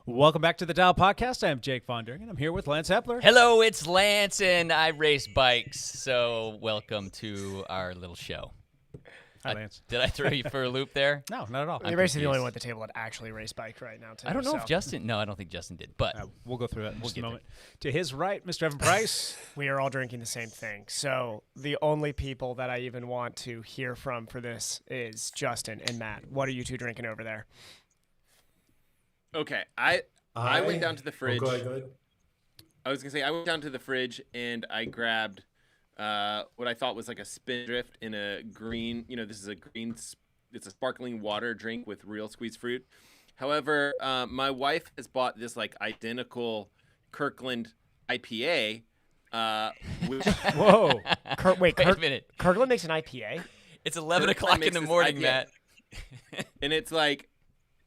Welcome back to the Dial Podcast. I am Jake Von Dringen. I'm here with Lance Hepler. Hello, it's Lance, and I race bikes, so welcome to our little show. Hi, Lance. Did I throw you for a loop there? No, not at all. You're basically the only one at the table that actually race bike right now, too. I don't know if Justin... No, I don't think Justin did, but... We'll go through that in just a moment. To his right, Mr. Evan Price. We are all drinking the same thing. So the only people that I even want to hear from for this is Justin and Matt. What are you two drinking over there? Okay, I went down to the fridge. Go ahead. I was gonna say I went down to the fridge and I grabbed what I thought was like a Spindrift in a green. You know, this is a green. It's a sparkling water drink with real squeezed fruit. However, my wife has bought this like identical Kirkland IPA. Which Whoa! Wait a minute. Kirkland makes an IPA? It's 11 o'clock in the morning, Matt. And it's like,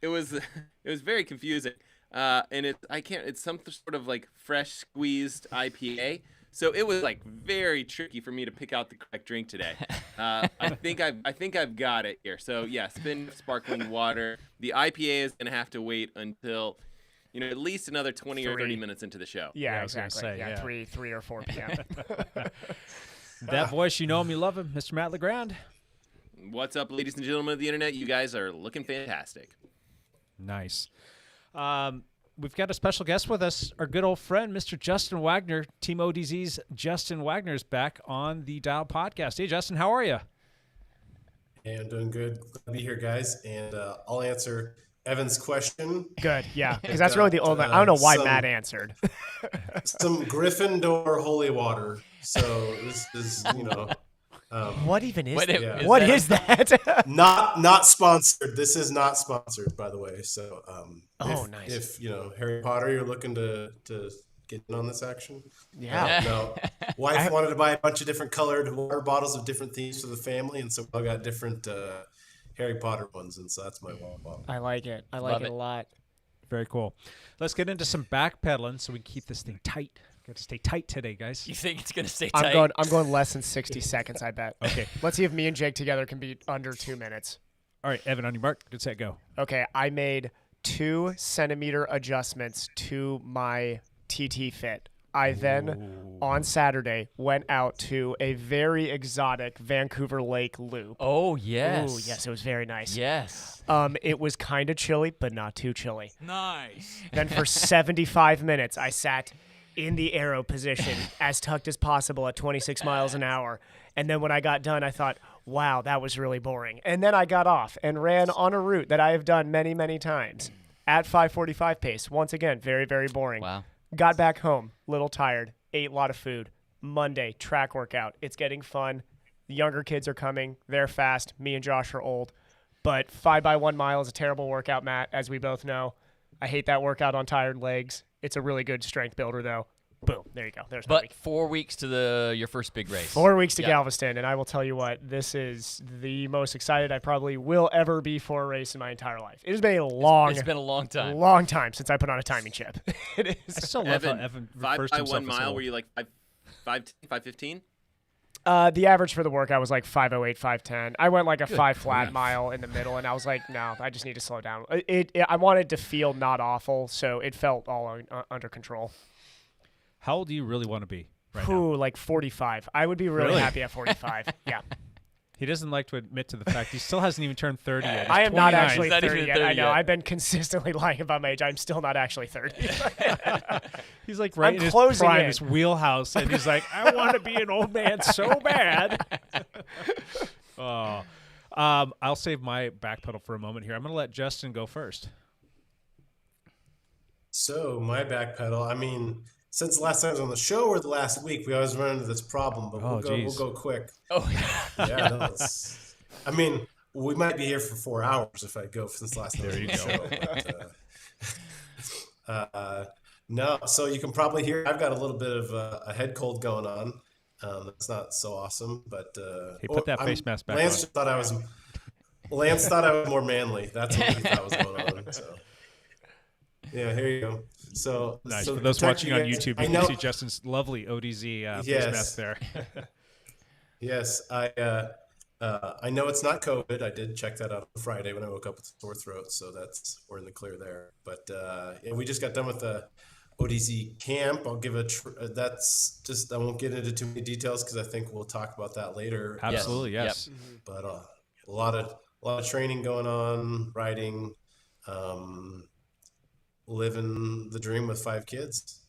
it was very confusing. And it's some sort of like fresh squeezed IPA. So it was like very tricky for me to pick out the correct drink today. I think I've got it here. So yeah, Spin sparkling water. The IPA is gonna have to wait until, at least another 20 or 30 minutes into the show. Yeah, I was gonna exactly. say, yeah. 3 or 4 p.m. That voice, you know him, you love him, Mr. Matt Legrand. What's up, ladies and gentlemen of the internet? You guys are looking fantastic. Nice. We've got a special guest with us, our good old friend, Mr. Justin Wagner. Team ODZ's Justin Wagner is back on the Dial Podcast. Hey, Justin, how are you? Hey, I'm doing good. Glad to be here, guys. And I'll answer Evan's question. Good, yeah, because that's really the only. I don't know why Matt answered. Some Gryffindor holy water. So this is, what even is that? Yeah. What is that? not sponsored. This is not sponsored, by the way. So nice. If Harry Potter, you're looking to get in on this action. Yeah. No. Wife wanted to buy a bunch of different colored water bottles of different themes for the family, and so I got different Harry Potter ones, and so that's my water bottle. I like it. I like it a lot. Very cool. Let's get into some backpedaling so we can keep this thing tight. Got to stay tight today, guys. You think it's going to stay tight? I'm going less than 60 seconds, I bet. Okay. Let's see if me and Jake together can be under 2 minutes. All right, Evan, on your mark. Get set, go. Okay, I made 2 centimeter adjustments to my TT Fit. I then, on Saturday, went out to a very exotic Vancouver Lake loop. Oh, yes. Ooh, yes, it was very nice. Yes. It was kind of chilly, but not too chilly. Nice. Then for 75 minutes, I sat in the arrow position as tucked as possible at 26 miles an hour. And then when I got done, I thought, wow, that was really boring. And then I got off and ran on a route that I have done many, many times at 5:45 pace. Once again, very, very boring. Wow. Got back home, little tired, ate a lot of food. Monday, track workout. It's getting fun. The younger kids are coming. They're fast. Me and Josh are old. But 5x1 mile is a terrible workout, Matt, as we both know. I hate that workout on tired legs. It's a really good strength builder, though. Boom. There you go. There's my week. 4 weeks to your first big race. 4 weeks to Galveston, and I will tell you what, this is the most excited I probably will ever be for a race in my entire life. It has been a long time. Long time since I put on a timing chip. It is. I still love how Evan refers to himself 5x1 as mile, old. were you like 5:15? The average for the workout was like 5:08, 5:10. I went like a 5 flat mile in the middle, and I was like, no, I just need to slow down. I wanted to feel not awful, so it felt all under control. How old do you really want to be right now? Ooh, like 45. I would be really happy at 45. Yeah. He doesn't like to admit to the fact he still hasn't even turned 30 yet. He's I am not 29. actually He's not 30 even yet. 30 I know. yet. I've been consistently lying about my age. I'm still not actually 30. He's like right I'm in his closing prime, in. his wheelhouse, and he's like, I want to be an old man so bad. I'll save my back pedal for a moment here. I'm going to let Justin go first. So my back pedal, I mean, since the last time I was on the show or the last week, we always run into this problem, but we'll go quick. Oh, Yeah, no, I mean, we might be here for 4 hours if I go since last time. There you go. No, so you can probably hear I've got a little bit of a head cold going on. That's not so awesome, but Hey, put that face mask back Lance on. thought I was more manly. That's what he thought was going on. So yeah, here you go. So Nice. so For those watching on guys- YouTube, I you know- can see Justin's lovely ODZ face Yes. mask there. Yes, I know it's not COVID. I did check that out on Friday when I woke up with a sore throat, so we're in the clear there. But yeah, we just got done with the ODZ camp. I'll give that's just, I won't get into too many details because I think we'll talk about that later. Absolutely, yes. But a lot of training going on, riding, living the dream with 5 kids.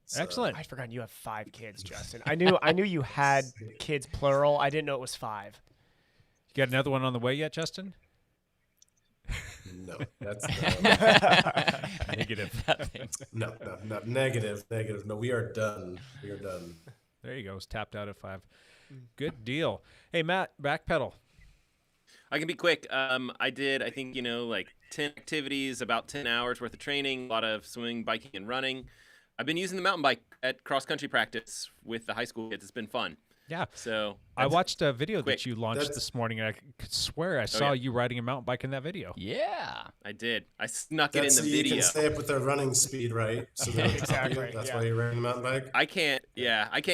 So, Excellent. I'd forgotten you have 5 kids, Justin. I knew you had kids plural. I didn't know it was 5. You got another one on the way yet, Justin? No, that's Negative. no, negative. No, we are done. We are done. There you go. It's tapped out at 5. Good deal. Hey, Matt, backpedal. I can be quick. I did, I think, like 10 activities, about 10 hours worth of training, a lot of swimming, biking, and running. I've been using the mountain bike at cross-country practice with the high school kids. It's been fun. Yeah. So I watched a video quick. that you launched this morning, and I could swear I saw you riding a mountain bike in that video. Yeah. I did. I snuck it in That's the so you video. can stay up with their running speed, right? So Exactly, That's yeah. why you're riding the mountain bike. I can't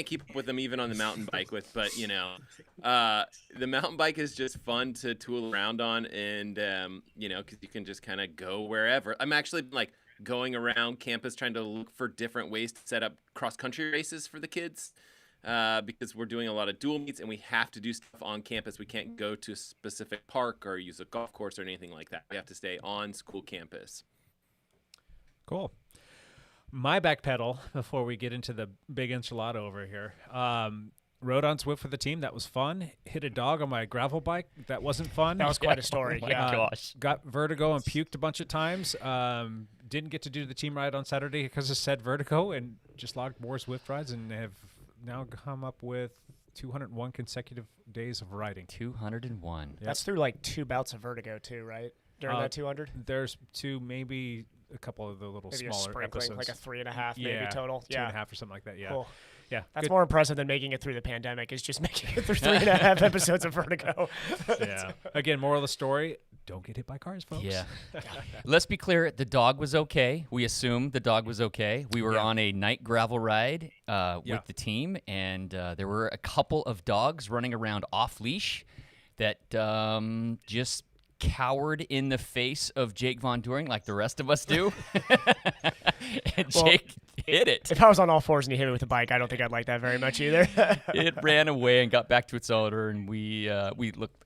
keep up with them even on the mountain bike but the mountain bike is just fun to tool around on, and because you can just kind of go wherever. I'm actually like going around campus trying to look for different ways to set up cross-country races for the kids, because we're doing a lot of dual meets and we have to do stuff on campus. We can't go to a specific park or use a golf course or anything like that. We have to stay on school campus. Cool. My backpedal, before we get into the big enchilada over here, rode on Zwift for the team. That was fun. Hit a dog on my gravel bike. That wasn't fun. That was quite a story. Oh my Yeah. gosh. Got vertigo and puked a bunch of times. Didn't get to do the team ride on Saturday because of said vertigo, and just logged more Zwift rides and have now come up with 201 consecutive days of riding. 201. That's through like 2 bouts of vertigo too, right? During that 200? There's 2, maybe a couple of the little Maybe a smaller sprinkling, episodes. like a 3.5 maybe total. 2.5 or something like that. Yeah. Cool. Yeah. That's good. more impressive than making it through the pandemic, is just making it through 3.5 episodes of vertigo. Yeah. Again, moral of the story: don't get hit by cars, folks. Yeah. Let's be clear. The dog was okay. We assume the dog was okay. We were on a night gravel ride with the team, and there were a couple of dogs running around off leash that just cowered in the face of Jake Von Doering like the rest of us do. And Jake hit it. If I was on all fours and you hit me with a bike, I don't think I'd like that very much either. It ran away and got back to its owner, and we looked.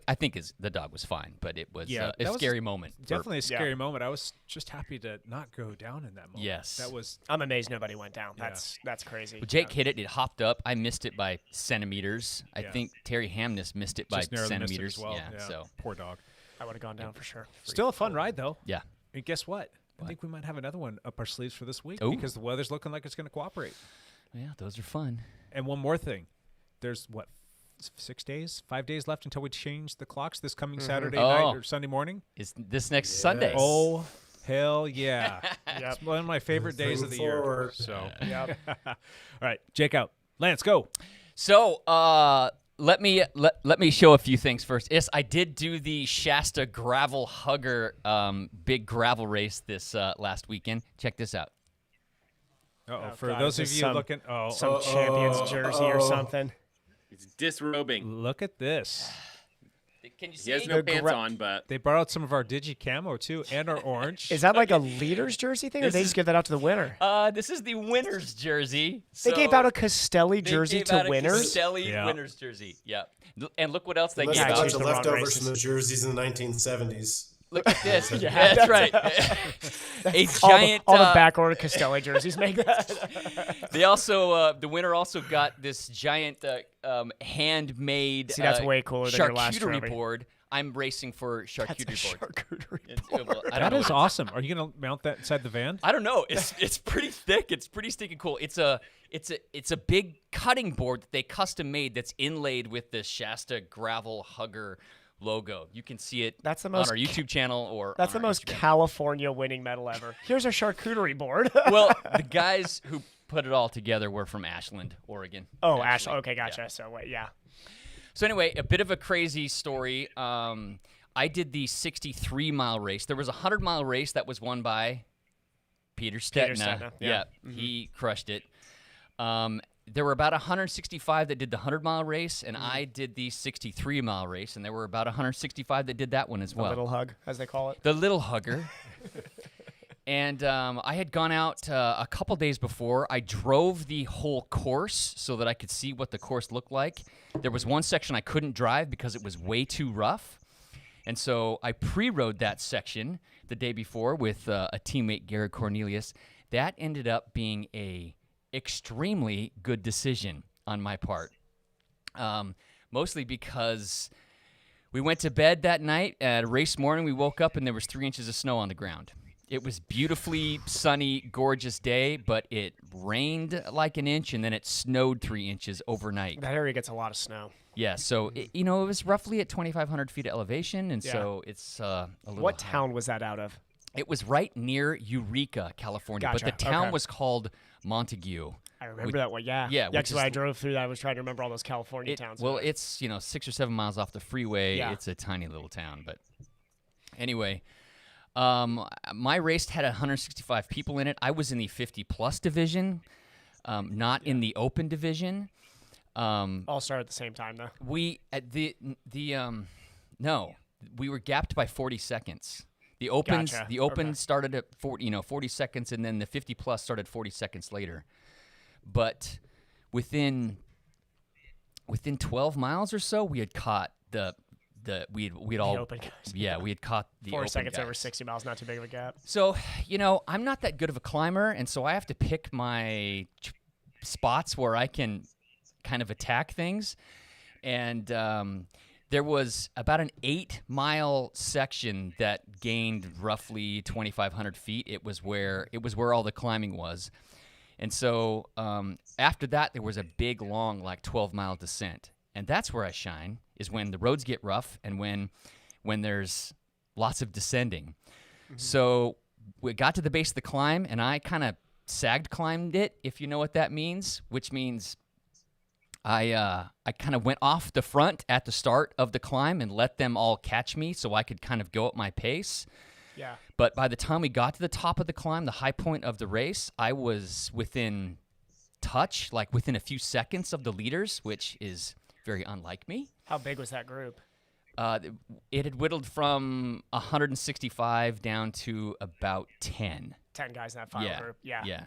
I think the dog was fine, but it was Yeah, a that was scary moment. Definitely a scary moment. I was just happy to not go down in that moment. Yes. That was. I'm amazed nobody went down. That's crazy. Well, Jake hit it. It hopped up. I missed it by centimeters. I Yeah. think Terry Hamness missed it by Just narrowly missed it centimeters. as well. Yeah, so poor dog. I would have gone down for sure. Still a fun ride though. yeah. And guess what? I think we might have another one up our sleeves for this week Ooh. because the weather's looking like it's going to cooperate. Yeah, those are fun. And one more thing, there's 5 days left until we change the clocks this coming Saturday night or Sunday morning. Is this next Sunday? Oh, hell yeah. Yep. It's one of my favorite days of the year. Forward. So, Yep. all right, Jake out. Lance, go. So, let me show a few things first. Yes, I did do the Shasta Gravel Hugger big gravel race this last weekend. Check this out. Uh-oh. Oh, For God, those of is this you looking, Some champion's jersey or something. It's disrobing. look at this. Can you He see? has no pants on, but They borrowed some of our Digi Camo too, and our orange. Is that like a leader's jersey thing, or they just give that out to the winner? This is the winner's jersey. They gave out a Castelli They jersey gave to out a winners? Castelli Yeah. winner's jersey. Yeah. And look what else they Unless gave a Yeah, out. bunch choose of the wrong leftovers races. from the jerseys in the 1970s. Look at this. Yeah. That's right. A giant. all the backorder Castelli jerseys make that. They also, the winner also got this giant handmade See, that's way cooler than your last charcuterie trophy. board. I'm racing for charcuterie board. Charcuterie. Well, I don't That know is what- awesome. Are you going to mount that inside the van? I don't know. It's pretty thick. It's pretty stinking cool. It's a big cutting board that they custom made that's inlaid with the Shasta Gravel Hugger logo. You can see it That's the on most our YouTube channel or That's on the our most Instagram. California winning medal ever. Here's a charcuterie board. Well, the guys who put it all together were from Ashland, Oregon. Oh, actually. Okay, gotcha. Yeah. So wait, yeah. So anyway, a bit of a crazy story. I did the 63-mile race. There was a 100-mile race that was won by Peter Stettner. Stettner, Yeah, yeah. he crushed it. there were about 165 that did the 100-mile race, and I did the 63-mile race, and there were about 165 that did that one as well. The little hug, as they call it. The little hugger. And I had gone out a couple days before. I drove the whole course so that I could see what the course looked like. There was one section I couldn't drive because it was way too rough. And so I pre-rode that section the day before with a teammate, Garrett Cornelius. That ended up being a extremely good decision on my part, mostly because we went to bed that night. At race morning, we woke up and there was 3 inches of snow on the ground. It was beautifully sunny, gorgeous day, but it rained like an inch and then it snowed 3 inches overnight. That area gets a lot of snow. Yeah, so it was roughly at 2,500 feet of elevation, and so it's a little. What high. town was that out of? It was right near Eureka, California, but Gotcha. the town Okay. was called Montague. I remember that one. Yeah. Yeah, Yeah, which because is- when I drove through that, I was trying to remember all those California towns. Well, it's 6 or 7 miles off the freeway. Yeah. It's a tiny little town, but anyway, my race had 165 people in it. I was in the 50-plus division, not in the open division. all started at the same time, though. We at no, we were gapped by 40 seconds. The opens Gotcha. started at 40 seconds, and then the 50-plus started 40 seconds later. But within 12 miles or so, we had caught we'd all open guys. yeah, we had caught the 4 open seconds guys. over 60 miles, not too big of a gap. So, I'm not that good of a climber, and so I have to pick my spots where I can kind of attack things. And there was about an 8-mile section that gained roughly 2,500 feet. It was where all the climbing was. And so after that, there was a big, long, like 12-mile descent. And that's where I shine, is when the roads get rough and when there's lots of descending. Mm-hmm. So we got to the base of the climb, and I kind of sagged climbed it, if you know what that means, which means I kind of went off the front at the start of the climb and let them all catch me so I could kind of go at my pace. Yeah. But by the time we got to the top of the climb, the high point of the race, I was within touch, like within a few seconds of the leaders, which is very unlike me. How big was that group? It had whittled from 165 down to about 10. 10 guys in that final group. Yeah. Yeah.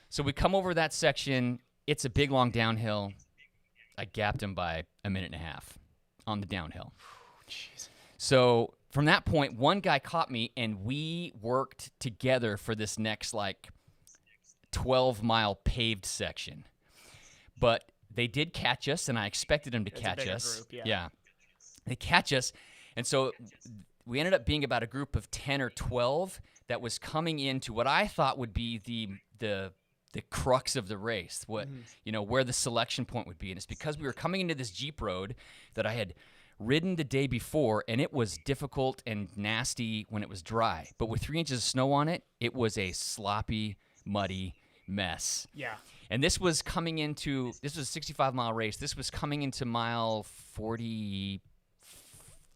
So we come over that section. It's a big, long downhill. I gapped him by a minute and a half on the downhill. Jeez. So from that point, one guy caught me, and we worked together for this next, 12-mile paved section. But they did catch us, and I expected them to catch us. Group, yeah. They catch us, and so we ended up being about a group of 10 or 12 that was coming into what I thought would be the crux of the race, where the selection point would be. And it's because we were coming into this Jeep road that I had ridden the day before, and it was difficult and nasty when it was dry. But with 3 inches of snow on it, it was a sloppy, muddy mess. Yeah. And this was a 65-mile race. This was coming into mile 40,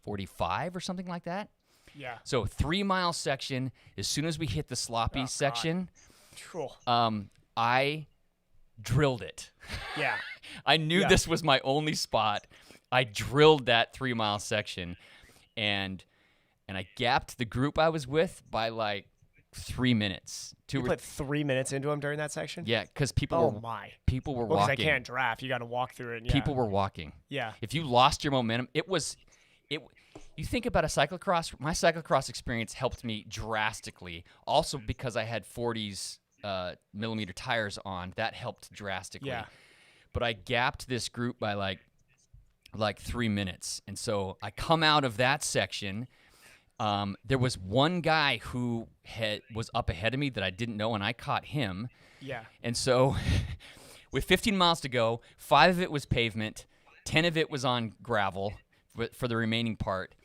45 or something like that. Yeah. So 3-mile section. As soon as we hit the sloppy section, Cool. I drilled it. Yeah. I knew this was my only spot. I drilled that 3-mile section, and I gapped the group I was with by 3 minutes. You put 3 minutes into them during that section? Yeah, because people were my. People were Well, because walking. I can't draft. You got to walk through it. And, yeah. People were walking. Yeah. If you lost your momentum, you think about a cyclocross. My cyclocross experience helped me drastically. Also because I had 40s millimeter tires on, that helped drastically. Yeah. But I gapped this group by like 3 minutes, and so I come out of that section. There was one guy who was up ahead of me that I didn't know, and I caught him. Yeah. And so with 15 miles to go, 5 of it was pavement, 10 of it was on gravel for the remaining part.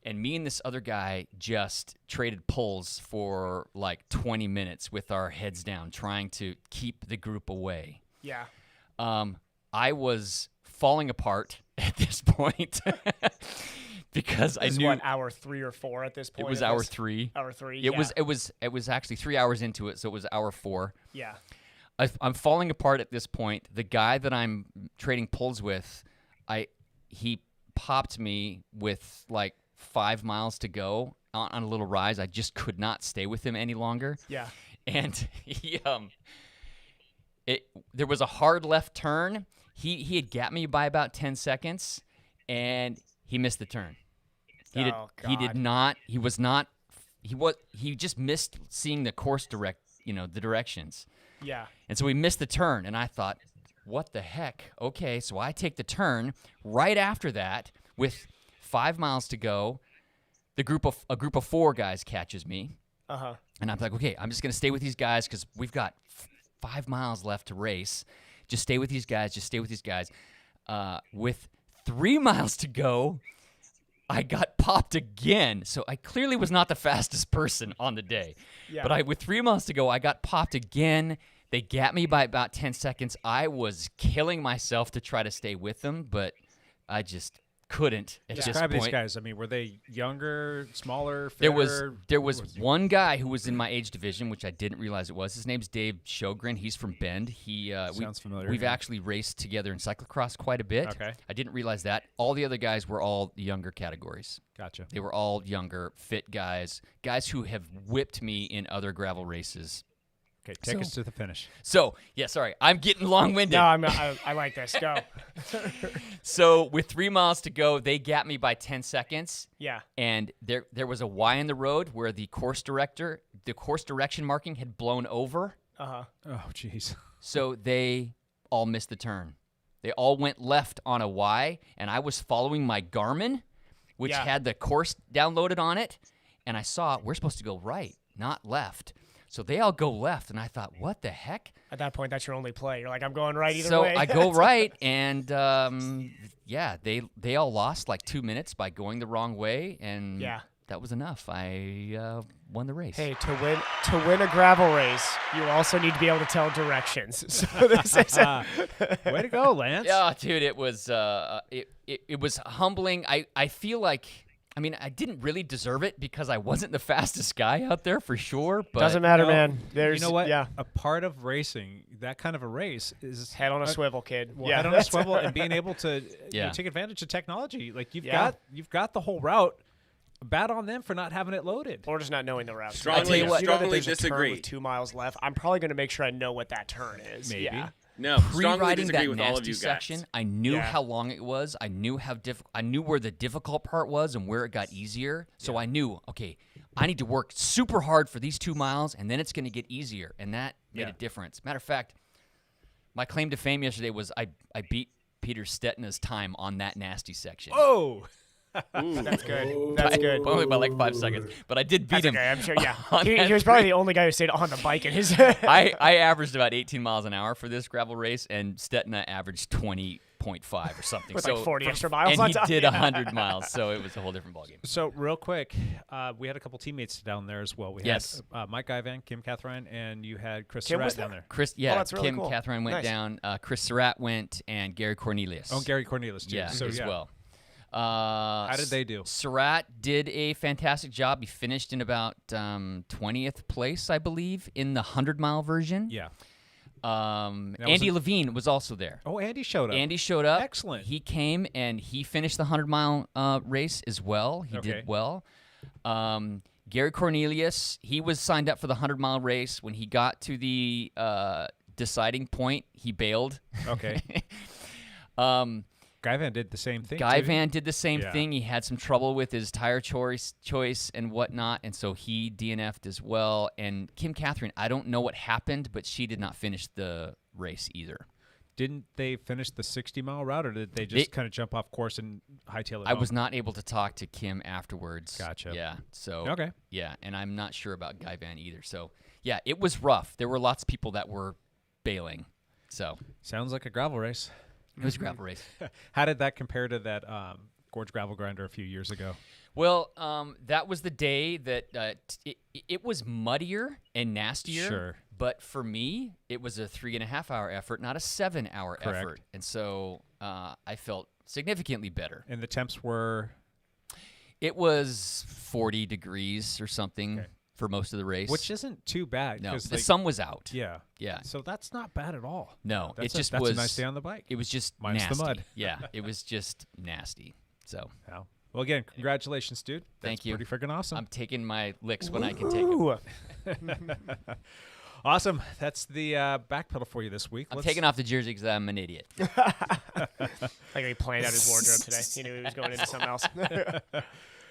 And me and this other guy just traded pulls for 20 minutes with our heads down, trying to keep the group away. Yeah. I was falling apart at this point because I knew hour 3 or 4 at this point. it was hour 3. Hour 3. It was actually 3 hours into it, so it was hour 4. Yeah. I'm falling apart at this point. The guy that I'm trading pulls with, he popped me with like 5 miles to go on a little rise. I just could not stay with him any longer. Yeah. And there was a hard left turn. He had gapped me by about 10 seconds, and he missed the turn. He just missed seeing the course the directions. Yeah. And so we missed the turn, and I thought, what the heck? Okay, so I take the turn. Right after that, with 5 miles to go, a group of 4 guys catches me. Uh-huh. And I'm like, okay, I'm just going to stay with these guys because we've got 5 miles left to race. Just stay with these guys. With 3 miles to go, I got popped again. So I clearly was not the fastest person on the day. Yeah. But with 3 miles to go, I got popped again. They gapped me by about 10 seconds. I was killing myself to try to stay with them, but I just couldn't at this Describe point. these guys. I mean, were they younger, smaller, There fitter? was one guy who was in my age division, which I didn't realize it was. His name's Dave Sjogren. He's from Bend. Sounds familiar. We've actually raced together in cyclocross quite a bit. Okay. I didn't realize that. All the other guys were all younger categories. Gotcha. They were all younger, fit guys who have whipped me in other gravel races. Okay, take us to the finish. So, yeah, sorry. I'm getting long-winded. No, I like this. Go. So, with 3 miles to go, they gapped me by 10 seconds. Yeah. And there was a Y in the road where the course direction marking had blown over. Uh-huh. Oh, jeez. So they all missed the turn. They all went left on a Y, and I was following my Garmin, which had the course downloaded on it, and I saw we're supposed to go right, not left. So they all go left, and I thought, what the heck? At that point, that's your only play. You're like, I'm going right either So way. I go right, and they all lost like 2 minutes by going the wrong way, and that was enough. I won the race. Hey, to win a gravel race, you also need to be able to tell directions. So this is way to go, Lance. Yeah, dude, it was it was humbling. I feel like. I mean, I didn't really deserve it because I wasn't the fastest guy out there for sure. But doesn't matter, man. There's, you know what? Yeah. A part of racing, that kind of a race, is Head on a swivel, kid. Well, head on a swivel and being able to take advantage of technology. Like you've got the whole route. Bad on them for not having it loaded, or just not knowing the route. Strongly you know that there's disagree. A turn with 2 miles left. I'm probably going to make sure I know what that turn is. Maybe. Yeah. No, strongly Pre-riding disagree that with all of nasty you guys. section, I knew how long it was. I knew I knew where the difficult part was and where it got easier. So I knew, okay, I need to work super hard for these 2 miles, and then it's going to get easier, and that made a difference. Matter of fact, my claim to fame yesterday was I beat Peter Stettina's time on that nasty section. Oh. That's good. That's good. Only by like 5 seconds, but I did beat him. Okay, I'm sure. Yeah, he was probably the only guy who stayed on the bike in his. I averaged about 18 miles an hour for this gravel race, and Stettina averaged 20.5 or something. With so like 40 extra miles and on he top. did 100 miles, so it was a whole different ballgame. So real quick, we had a couple teammates down there as well. We had Mike Ivan, Kim Catherine, and you had Chris Kim was Surratt down there. Chris, that's really Kim cool. Catherine went Nice. down. Chris Surratt went, and Gary Cornelius. Oh, Gary Cornelius too. yeah, So, as well. How did they do? Surratt did a fantastic job. He finished in about 20th place, I believe, in the 100-mile version. Yeah. Andy Levine was also there. Oh, Andy showed up. Andy showed up. Excellent. He came and he finished the 100-mile race as well. He did well. Gary Cornelius, he was signed up for the 100-mile race. When he got to the deciding point, he bailed. Okay. Guy Van did the same thing. Guy too. Van did the same thing. He had some trouble with his tire choice and whatnot, and so he DNF'd as well. And Kim Catherine, I don't know what happened, but she did not finish the race either. Didn't they finish the 60-mile route, or did they just kind of jump off course and hightail it I home? was not able to talk to Kim afterwards. Gotcha. Yeah. So Okay. Yeah, and I'm not sure about Guy Van either. So yeah, it was rough. There were lots of people that were bailing. So Sounds like a gravel race. it was a gravel race. How did that compare to that Gorge Gravel Grinder a few years ago? Well, that was the day that it was muddier and nastier. Sure. But for me, it was a 3.5-hour effort, not a 7-hour Correct. effort. And so I felt significantly better. And the temps were... It was 40 degrees or something for most of the race. Which isn't too bad. no, 'cause, the like, sun was out. Yeah. Yeah. So that's not bad at all. No, That's it just that's was a nice day on the bike. It was just Minus the nasty. mud. Yeah, it was just nasty. So Yeah. Well, again, congratulations, dude. Thank That's you. Pretty freaking awesome. I'm taking my licks when I can take them. Ooh. Awesome. That's the back pedal for you this week. I'm taking off the jersey because I'm an idiot. Like he planned out his wardrobe today. He knew he was going into something else.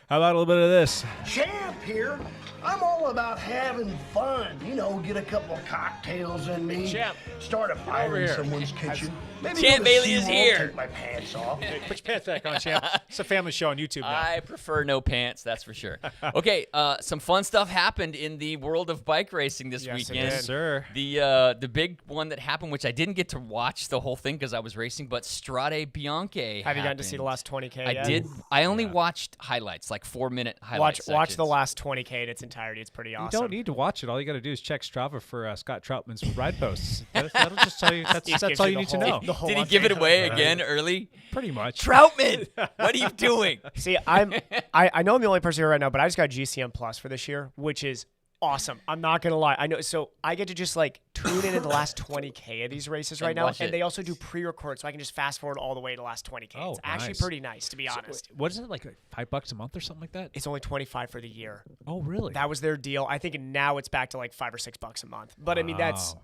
How about a little bit of this? Champ here. I'm all about having fun. You know, get a couple of cocktails in me. Champ, Start a fire over in here. someone's kitchen. Maybe Champ go to Bailey is SeaWorld, here. Take my pants off. Hey, put your pants back on, champ. It's a family show on YouTube now. I prefer no pants, that's for sure. Okay, some fun stuff happened in the world of bike racing this Yes, it weekend. did. Yes, sir. The big one that happened, which I didn't get to watch the whole thing because I was racing, but Strade Bianche. Have you gotten to see the last 20K I yet? did. I only watched highlights, like 4-minute highlights. Watch the last 20K in its entirety. It's pretty You awesome. don't need to watch it. All you got to do is check Strava for Scott Troutman's ride posts. That'll just tell you. That's gives all you you the need to whole- know. the whole Did he give it update. away again early? Pretty much. Troutman, what are you doing? See, I know I'm the only person here right now, but I just got GCM Plus for this year, which is awesome. I'm not gonna lie. I know, so I get to just like tune in the last 20K of these races right And now, watch it. and they also do pre-record, so I can just fast forward all the way to the last 20K. Oh, it's actually nice. pretty nice, to be honest. What is it, like $5 a month or something like that? It's only 25 for the year. Oh, really? That was their deal. I think now it's back to like $5 or $6 a month. But I mean, that's Wow.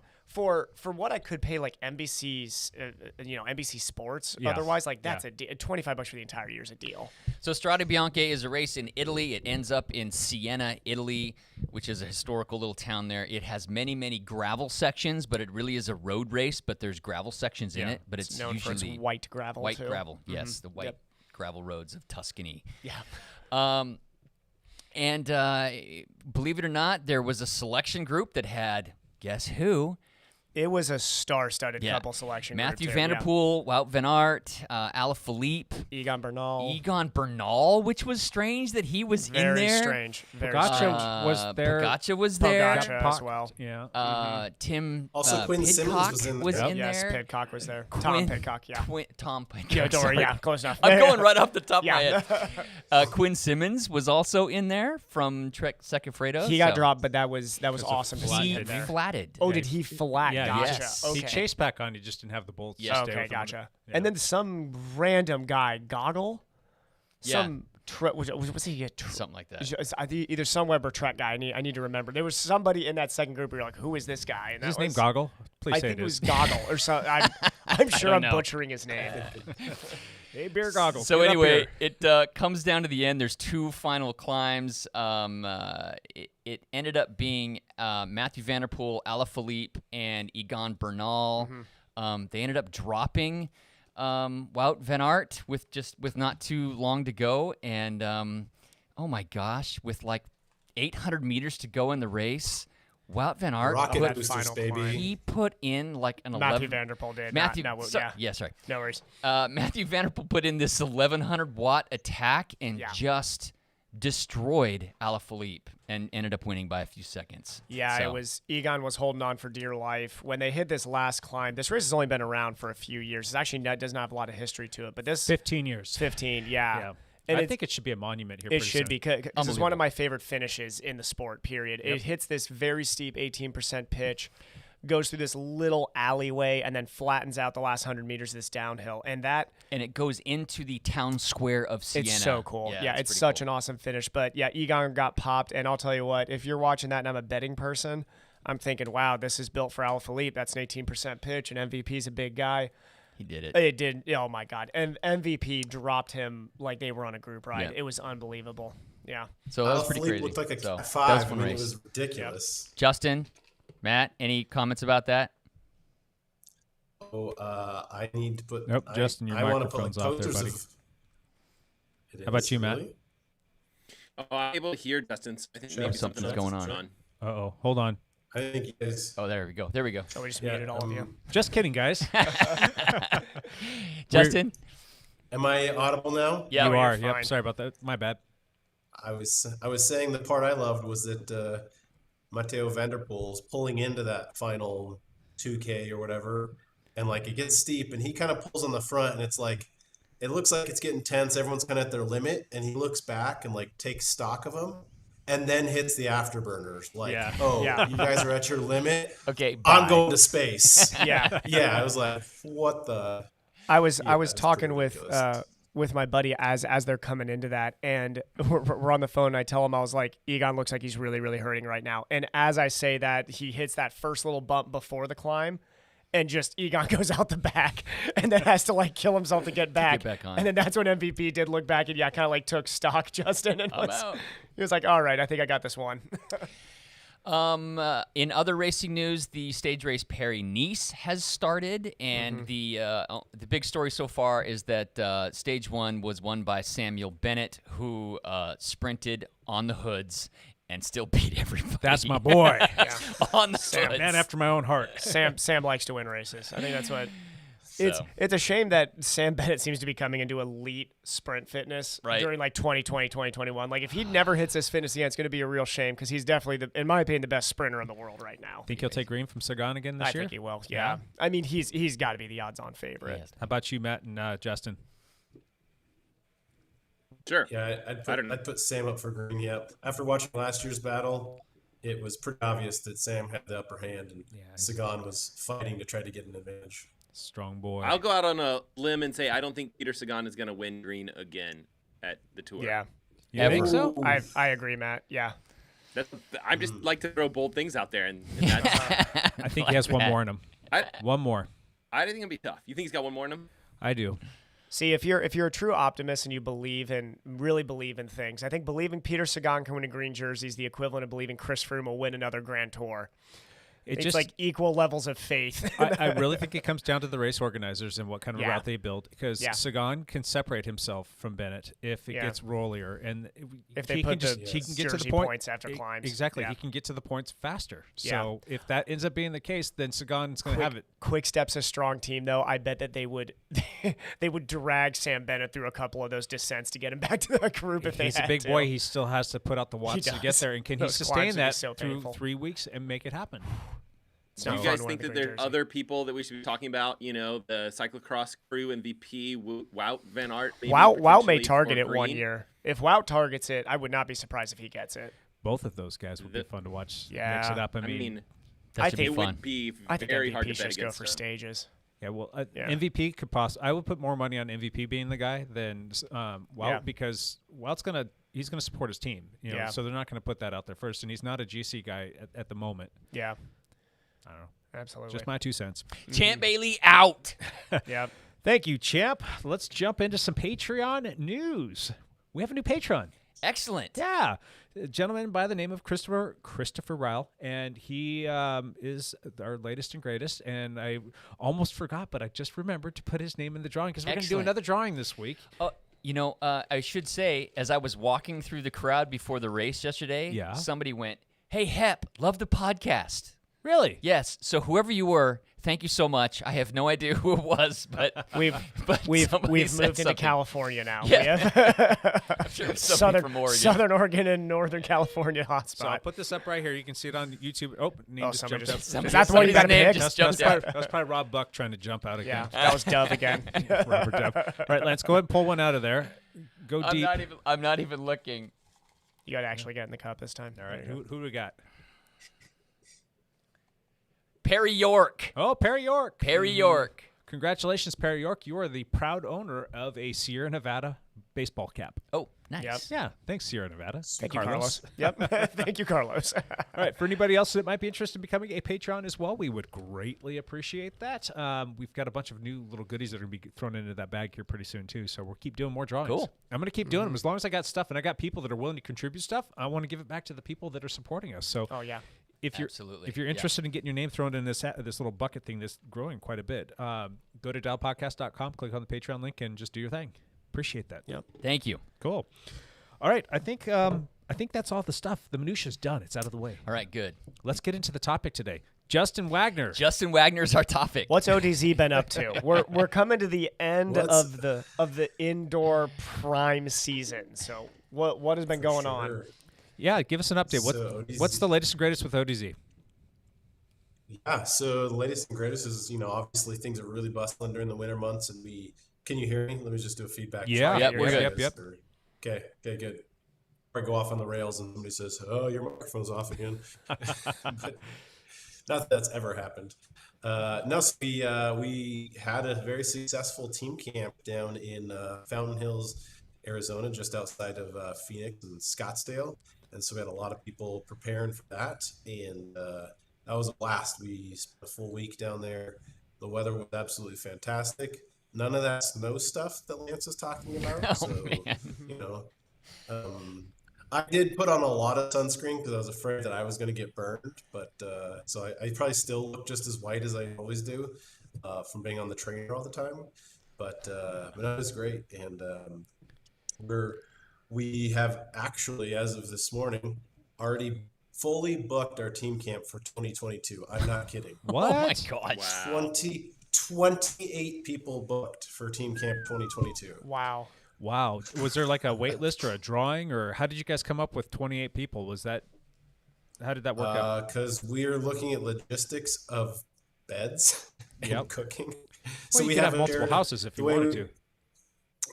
for what I could pay like NBC's, NBC Sports. Yeah. Otherwise, like that's Yeah. $25 for the entire year is a deal. So Strade Bianche is a race in Italy. It ends up in Siena, Italy, which is a historical little town there. It has many, many gravel sections, but it really is a road race, but there's gravel sections in Yeah. it. But it's Known for its usually white gravel. white too. gravel. Yes, the white Yep. gravel roads of Tuscany. Yeah. And believe it or not, there was a selection group that had, guess who? It was a star-studded Yeah. couple selection. Matthew group too, Van Der Poel, Wout van Aert, Alaphilippe, yeah. Egan Bernal. Egan Bernal, which was strange that he was in Very there. strange. Very Pogacar strange. was there. Pogacar was there. Pogacar as well. Yeah. Tim Also, Quinn Simmons Pidcock was in there. was Yep. in Yes, there. Pidcock was there. Tom Pidcock, yeah. Tom Pidcock. Yeah, don't worry, sorry. yeah, close enough. I'm going right off the top Yeah. of my head. Quinn Simmons was also in there from Trek Secafredo. He got dropped, but that was awesome to flat see He him there. flatted. Oh, did he flat? Yeah, Gotcha. yes. Okay. He chased back on. He just didn't have the bolts. Yes. to stay Okay, with him. gotcha. Yeah. And then some random guy, Goggle. Yeah. Some was he a Something like that. It's either Sunweb or Trek guy. I need to remember. There was somebody in that second group where you're like, who is this guy? And Is his that name was- Goggle? Please I say think it it is. was Goggle or something. I'm sure don't I'm know. butchering his name. Hey, beer Goggle. So get up anyway, here. it comes down to the end. There's two final climbs. It ended up being Matthew Van Der Poel, Alaphilippe, and Egan Bernal. They ended up dropping Wout van Aert with not too long to go, and oh my gosh, with like 800 meters to go in the race, Wout van Aert Rocket that boosters, final baby. climb. he put in like an Matthew 11. Van Der Poel did. Matthew, yeah, sorry. no worries. Matthew Van Der Poel put in this 1100 watt attack and Yeah. just destroyed Alaphilippe and ended up winning by a few seconds. Yeah, So, it was Egon was holding on for dear life when they hit this last climb. This race has only been around for a few years. It's actually does not have a lot of history to it, but this 15 years. 15, yeah. Yeah. And I it's- think it should be a monument here. It pretty should soon. be because it's one Unbelievable. of my favorite finishes in the sport. Period. It hits this very steep 18% pitch, goes through this little alleyway, and then flattens out the last 100 meters of this downhill. And it goes into the town square of Siena. it's so cool. Yeah, it's pretty such cool. an awesome finish. But yeah, Egon got popped, and I'll tell you what, if you're watching that and I'm a betting person, I'm thinking, wow, this is built for Alaphilippe. That's an 18% pitch, and MVP's a big guy. He did it. It did. Oh my God. And MVP dropped him like they were on a group ride. Yeah. It was unbelievable. Yeah. So that was pretty Alaphilippe crazy. looked like a So, Cat that 5. was a I fun mean, race. it was ridiculous. Justin, Matt, any comments about that? Oh, I need to put. Nope, Justin, your I wanna put, microphone's off there, posters buddy. of- It How about is, you, Matt? really? Oh, I'm able to hear Justin. So I think Sure. maybe Something's something going else on. is Uh-oh. Hold on. I think you guys. Oh, there we go. There we go. So we just Yeah, muted all of you. Just kidding, guys. Justin? Am I audible now? Yeah, you you're are. fine. Yep. Sorry about that. My bad. I was saying the part I loved was that Matteo Van Der Poel's pulling into that final 2K or whatever, and like it gets steep, and he kind of pulls on the front, and it's like it looks like it's getting tense. Everyone's kind of at their limit, and he looks back and like takes stock of him, and then hits the afterburners. Like, Yeah. you guys are at your limit. Okay, I'm bye. going to space. Yeah. Yeah, I was like, what the? I was it's talking pretty ridiculous. with my buddy as they're coming into that, and we're on the phone. And I tell him, I was like, Egon looks like he's really, really hurting right now. And as I say that, he hits that first little bump before the climb, and just Egon goes out the back, and then has to like kill himself to get back. back on. And then that's when MVP did look back and kind of like took stock, Justin, and out. he was like, all right, I think I got this one. In other racing news, the stage race Paris-Nice has started, and the big story so far is that stage 1 was won by Samuel Bennett, who sprinted on the hoods and still beat everybody. That's my boy. On the hoods. Man after my own heart. Sam likes to win races. I think that's what. So. It's a shame that Sam Bennett seems to be coming into elite sprint fitness Right. during like 2020, 2021. Like if he never hits this fitness again, it's going to be a real shame because he's definitely, in my opinion, the best sprinter in the world right now. Think he'll take green from Sagan again this I year? think he will. Yeah. I mean, he's got to be the odds-on favorite. Yes. How about you, Matt and Justin? Sure. Yeah, I'd put Sam up for green. Yep. After watching last year's battle, it was pretty obvious that Sam had the upper hand, and Sagan was fighting to try to get an advantage. Strong boy. I'll go out on a limb and say I don't think Peter Sagan is going to win green again at the Tour. Yeah. You think so? I agree, Matt. Yeah. I just like to throw bold things out there, and that's, I think he has one more in him. One more. I think it'll be tough. You think he's got one more in him? I do. See, if you're a true optimist and you really believe in things, I think believing Peter Sagan can win a green jersey is the equivalent of believing Chris Froome will win another Grand Tour. It's just like equal levels of faith. I really think it comes down to the race organizers and what kind of route they build, because Sagan can separate himself from Bennett if it gets rollier, and if they he put can he can get to the points after climbs. Exactly, he can get to the points faster. So if that ends up being the case, then Sagan's going to have it. Quick Step's a strong team, though. I bet that they would drag Sam Bennett through a couple of those descents to get him back to the group if they had to. He's a big boy. He still has to put out the watts to get there, and can he sustain that through 3 weeks and make it happen? Do you guys think that there are other people that we should be talking about? You know, the cyclocross crew MVP, Wout van Aert. Wout may target it one year. If Wout targets it, I would not be surprised if he gets it. Both of those guys would be fun to watch mix it up. I mean that should be it fun. would be I think very MVP hard to should bet just go against for them. stages. Yeah, well, MVP could possibly. I would put more money on MVP being the guy than Wout because Wout's he's gonna support his team. You know, so they're not gonna put that out there first, and he's not a GC guy at the moment. Yeah, I don't know. Absolutely. Just my 2 cents. Champ Bailey out. Yep. Thank you, Champ. Let's jump into some Patreon news. We have a new patron. Excellent. Yeah. A gentleman by the name of Christopher Ryle, and he is our latest and greatest. And I almost forgot, but I just remembered to put his name in the drawing because we're going to do another drawing this week. You know, I should say, as I was walking through the crowd before the race yesterday, somebody went, "Hey, Hep, love the podcast." Really? Yes. So whoever you were, thank you so much. I have no idea who it was, but we've moved into California now. Yeah. I'm sure it's somebody from Oregon. Southern Oregon and Northern California hotspot. So I'll put this up right here. You can see it on YouTube. Oh, name just jumped up. Is that the one you got to pick? That was probably Rob Buck trying to jump out again. Yeah, that was Dove again. Robert Dove. All right, Lance, go ahead and pull one out of there. Go deep. I'm not even looking. You got to actually get in the cup this time. All right, who do we got? Perry York. Oh, Perry York. Perry York. Congratulations, Perry York. You are the proud owner of a Sierra Nevada baseball cap. Oh, nice. Yep. Yeah, thanks, Sierra Nevada. Thank you, Carlos. Yep. Thank you, Carlos. All right, for anybody else that might be interested in becoming a patron as well, we would greatly appreciate that. We've got a bunch of new little goodies that are going to be thrown into that bag here pretty soon, too, so we'll keep doing more drawings. Cool. I'm going to keep doing them. As long as I got stuff and I got people that are willing to contribute stuff, I want to give it back to the people that are supporting us. So, if you're interested in getting your name thrown in this little bucket thing that's growing quite a bit, go to dialpodcast.com, click on the Patreon link, and just do your thing. Appreciate that. Yep. Thank you. Cool. All right. I think that's all the stuff. The minutia's done. It's out of the way. All right, good. Let's get into the topic today. Justin Wagner. Justin Wagner's our topic. What's ODZ been up to? We're coming to the end of the indoor prime season. So what has been going on? Yeah, give us an update. What's the latest and greatest with ODZ? Yeah, so the latest and greatest is, obviously things are really bustling during the winter months, and can you hear me? Let me just do a feedback. Yeah, we're good. Yep. Okay, good. I go off on the rails and somebody says, "Oh, your microphone's off again." But not that that's ever happened. No, so we had a very successful team camp down in Fountain Hills, Arizona, just outside of Phoenix and Scottsdale. And so we had a lot of people preparing for that. And that was a blast. We spent a full week down there. The weather was absolutely fantastic. None of that snow stuff that Lance is talking about. Oh, So, man. you know, I did put on a lot of sunscreen because I was afraid that I was going to get burned. But so I probably still look just as white as I always do from being on the trainer all the time. But that was great. And we have actually, as of this morning, already fully booked our team camp for 2022. I'm not kidding. What? Oh my gosh. Wow. 28 people booked for team camp 2022. Wow. Wow. Was there like a wait list or a drawing, or how did you guys come up with 28 people? How did that work out? Because we're looking at logistics of beds and Yep. cooking. Well, you could have multiple shared- houses if the you way wanted we- to.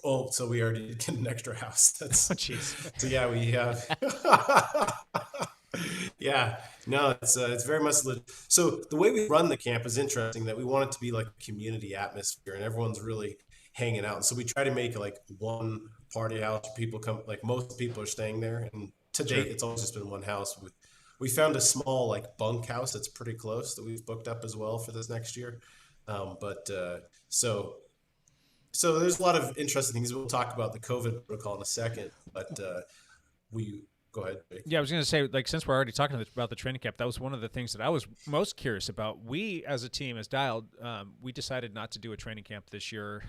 Oh, so we already did get an extra house. That's Oh, jeez. so yeah, we have. Yeah, no, it's very much so the way we run the camp is interesting. That we want it to be like a community atmosphere, and everyone's really hanging out. And so we try to make like one party house. People come, like most people are staying there, and to date, it's always just been one house. We found a small like bunk house that's pretty close that we've booked up as well for this next year. So there's a lot of interesting things. We'll talk about the COVID protocol in a second, but go ahead, Jake. Yeah, I was going to say, like, since we're already talking about the training camp, that was one of the things that I was most curious about. We, as a team, as Dialed, we decided not to do a training camp this year,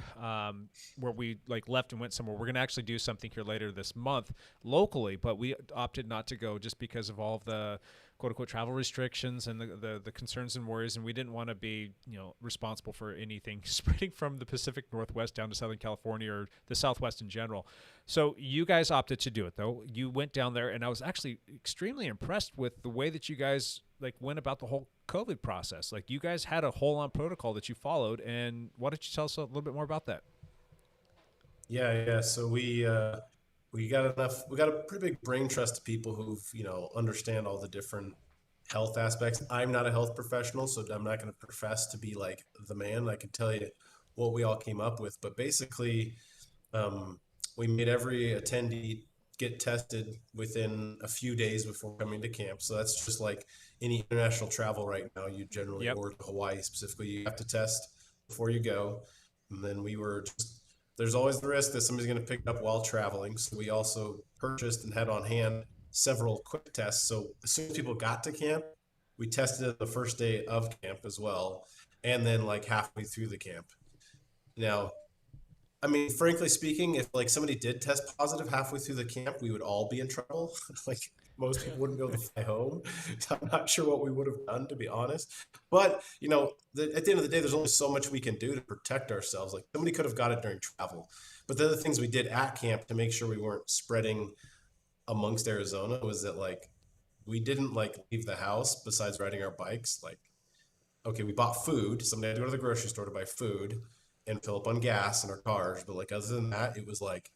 where we like left and went somewhere. We're going to actually do something here later this month locally, but we opted not to go just because of all of the quote unquote travel restrictions and the concerns and worries, and we didn't want to be responsible for anything spreading from the Pacific Northwest down to Southern California or the Southwest in general. So you guys opted to do it, though. You went down there, and I was actually extremely impressed with the way that you guys like went about the whole COVID process. Like, you guys had a whole on protocol that you followed, and why don't you tell us a little bit more about that? Yeah. So we got a pretty big brain trust of people who've understand all the different health aspects. I'm not a health professional, so I'm not going to profess to be like the man. I can tell you what we all came up with, but basically, we made every attendee get tested within a few days before coming to camp. So that's just like any international travel right now. You generally, or to Hawaii specifically, you have to test before you go. And then there's always the risk that somebody's going to pick it up while traveling. So we also purchased and had on hand several quick tests. So as soon as people got to camp, we tested it the first day of camp as well. And then like halfway through the camp. Now, I mean, frankly speaking, if like somebody did test positive halfway through the camp, we would all be in trouble. Like, most people wouldn't be able to fly home. So I'm not sure what we would have done, to be honest. But, at the end of the day, there's only so much we can do to protect ourselves. Like, somebody could have got it during travel. But the other things we did at camp to make sure we weren't spreading amongst Arizona was that, like, we didn't, like, leave the house besides riding our bikes. Like, okay, we bought food. Somebody had to go to the grocery store to buy food and fill up on gas in our cars. But, like, other than that, it was, like,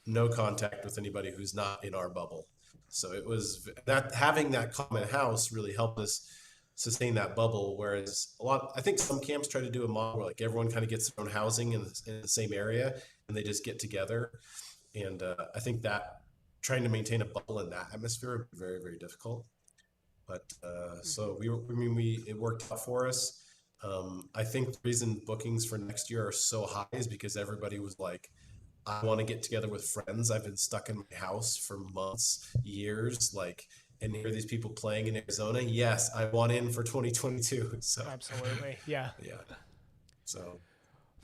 no contact with anybody who's not in our bubble. So it was that having that common house really helped us sustain that bubble. Whereas I think some camps try to do a model where like everyone kind of gets their own housing in the same area and they just get together. And I think that trying to maintain a bubble in that atmosphere would be very, very difficult. But so it worked out for us. I think the reason bookings for next year are so high is because everybody was like, I want to get together with friends. I've been stuck in my house for months, years, like, and hear these people playing in Arizona. Yes, I want in for 2022. So Absolutely. Yeah. yeah. So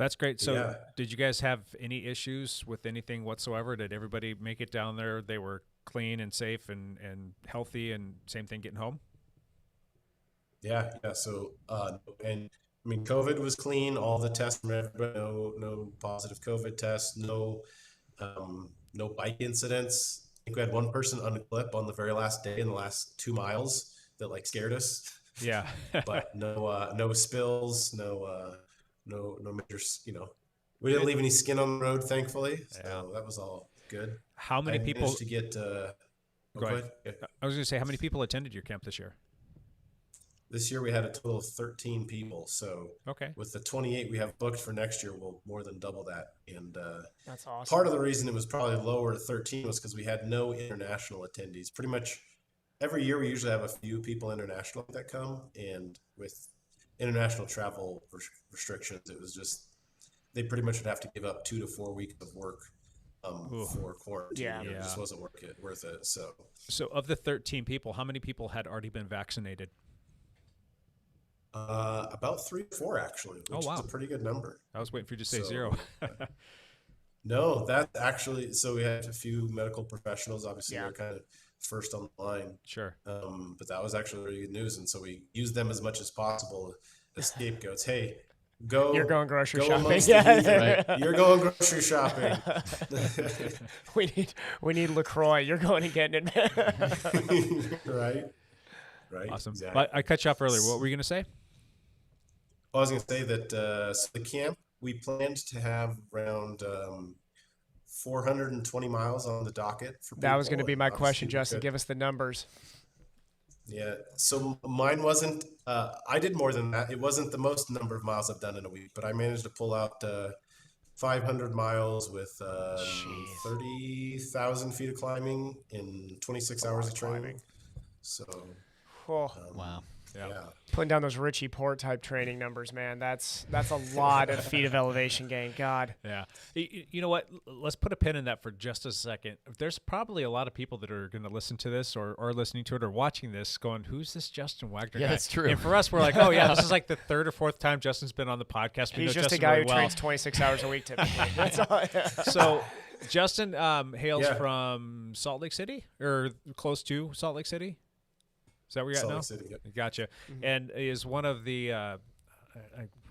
That's great. So yeah. Did you guys have any issues with anything whatsoever? Did everybody make it down there? They were clean and safe and healthy, and same thing getting home? Yeah. So, and I mean, COVID was clean. All the tests from everybody, no positive COVID tests, no bike incidents. I think we had one person unclip on the very last day in the last 2 miles that like scared us. Yeah. But no spills, no major, we didn't leave any skin on the road, thankfully. So that was all good. How many I people? managed to get. Go ahead. Yeah. I was going to say, how many people attended your camp this year? This year we had a total of 13 people. So Okay. with the 28 we have booked for next year, we'll more than double that. And That's awesome. part of the reason it was probably lower at 13 was because we had no international attendees. Pretty much every year we usually have a few people international that come, and with international travel restrictions, it was just they pretty much would have to give up 2 to 4 weeks of work for quarantine. Yeah. It just wasn't worth it. So of the 13 people, how many people had already been vaccinated? About 3 or 4 actually, which is a pretty good number. I was waiting for you to say 0. No, that actually. So we had a few medical professionals. Obviously, they're kind of first on the line. Sure. But that was actually really good news, and so we used them as much as possible as scapegoats. Hey, go. You're going grocery go shopping. amongst the youth. Right. You're going grocery shopping. we need LaCroix. You're going and getting it. Right. Awesome. Exactly. But I cut you off earlier. What were you going to say? I was going to say that so the camp, we planned to have around 420 miles on the docket for people. That was going to be my question, Obviously, Justin. Give us the numbers. Yeah, so mine wasn't, I did more than that. It wasn't the most number of miles I've done in a week, but I managed to pull out 500 miles with 30,000 feet of climbing in 26 hours of training. So, Wow. yeah. Putting down those Richie Port type training numbers, man. That's a lot of feet of elevation gain. God. Yeah. You know what? Let's put a pin in that for just a second. There's probably a lot of people that are going to listen to this or are listening to it or watching this going, who's this Justin Wagner guy? Yeah, that's true. And for us, we're like, oh, yeah, this is like the 3rd or 4th time Justin's been on the podcast. We He's know just Justin a guy really who trains 26 hours a week typically. That's all. So Justin hails Yeah. from Salt Lake City or close to Salt Lake City? Is that where you're at Salt now? Lake City, yep. Gotcha. And is one of the,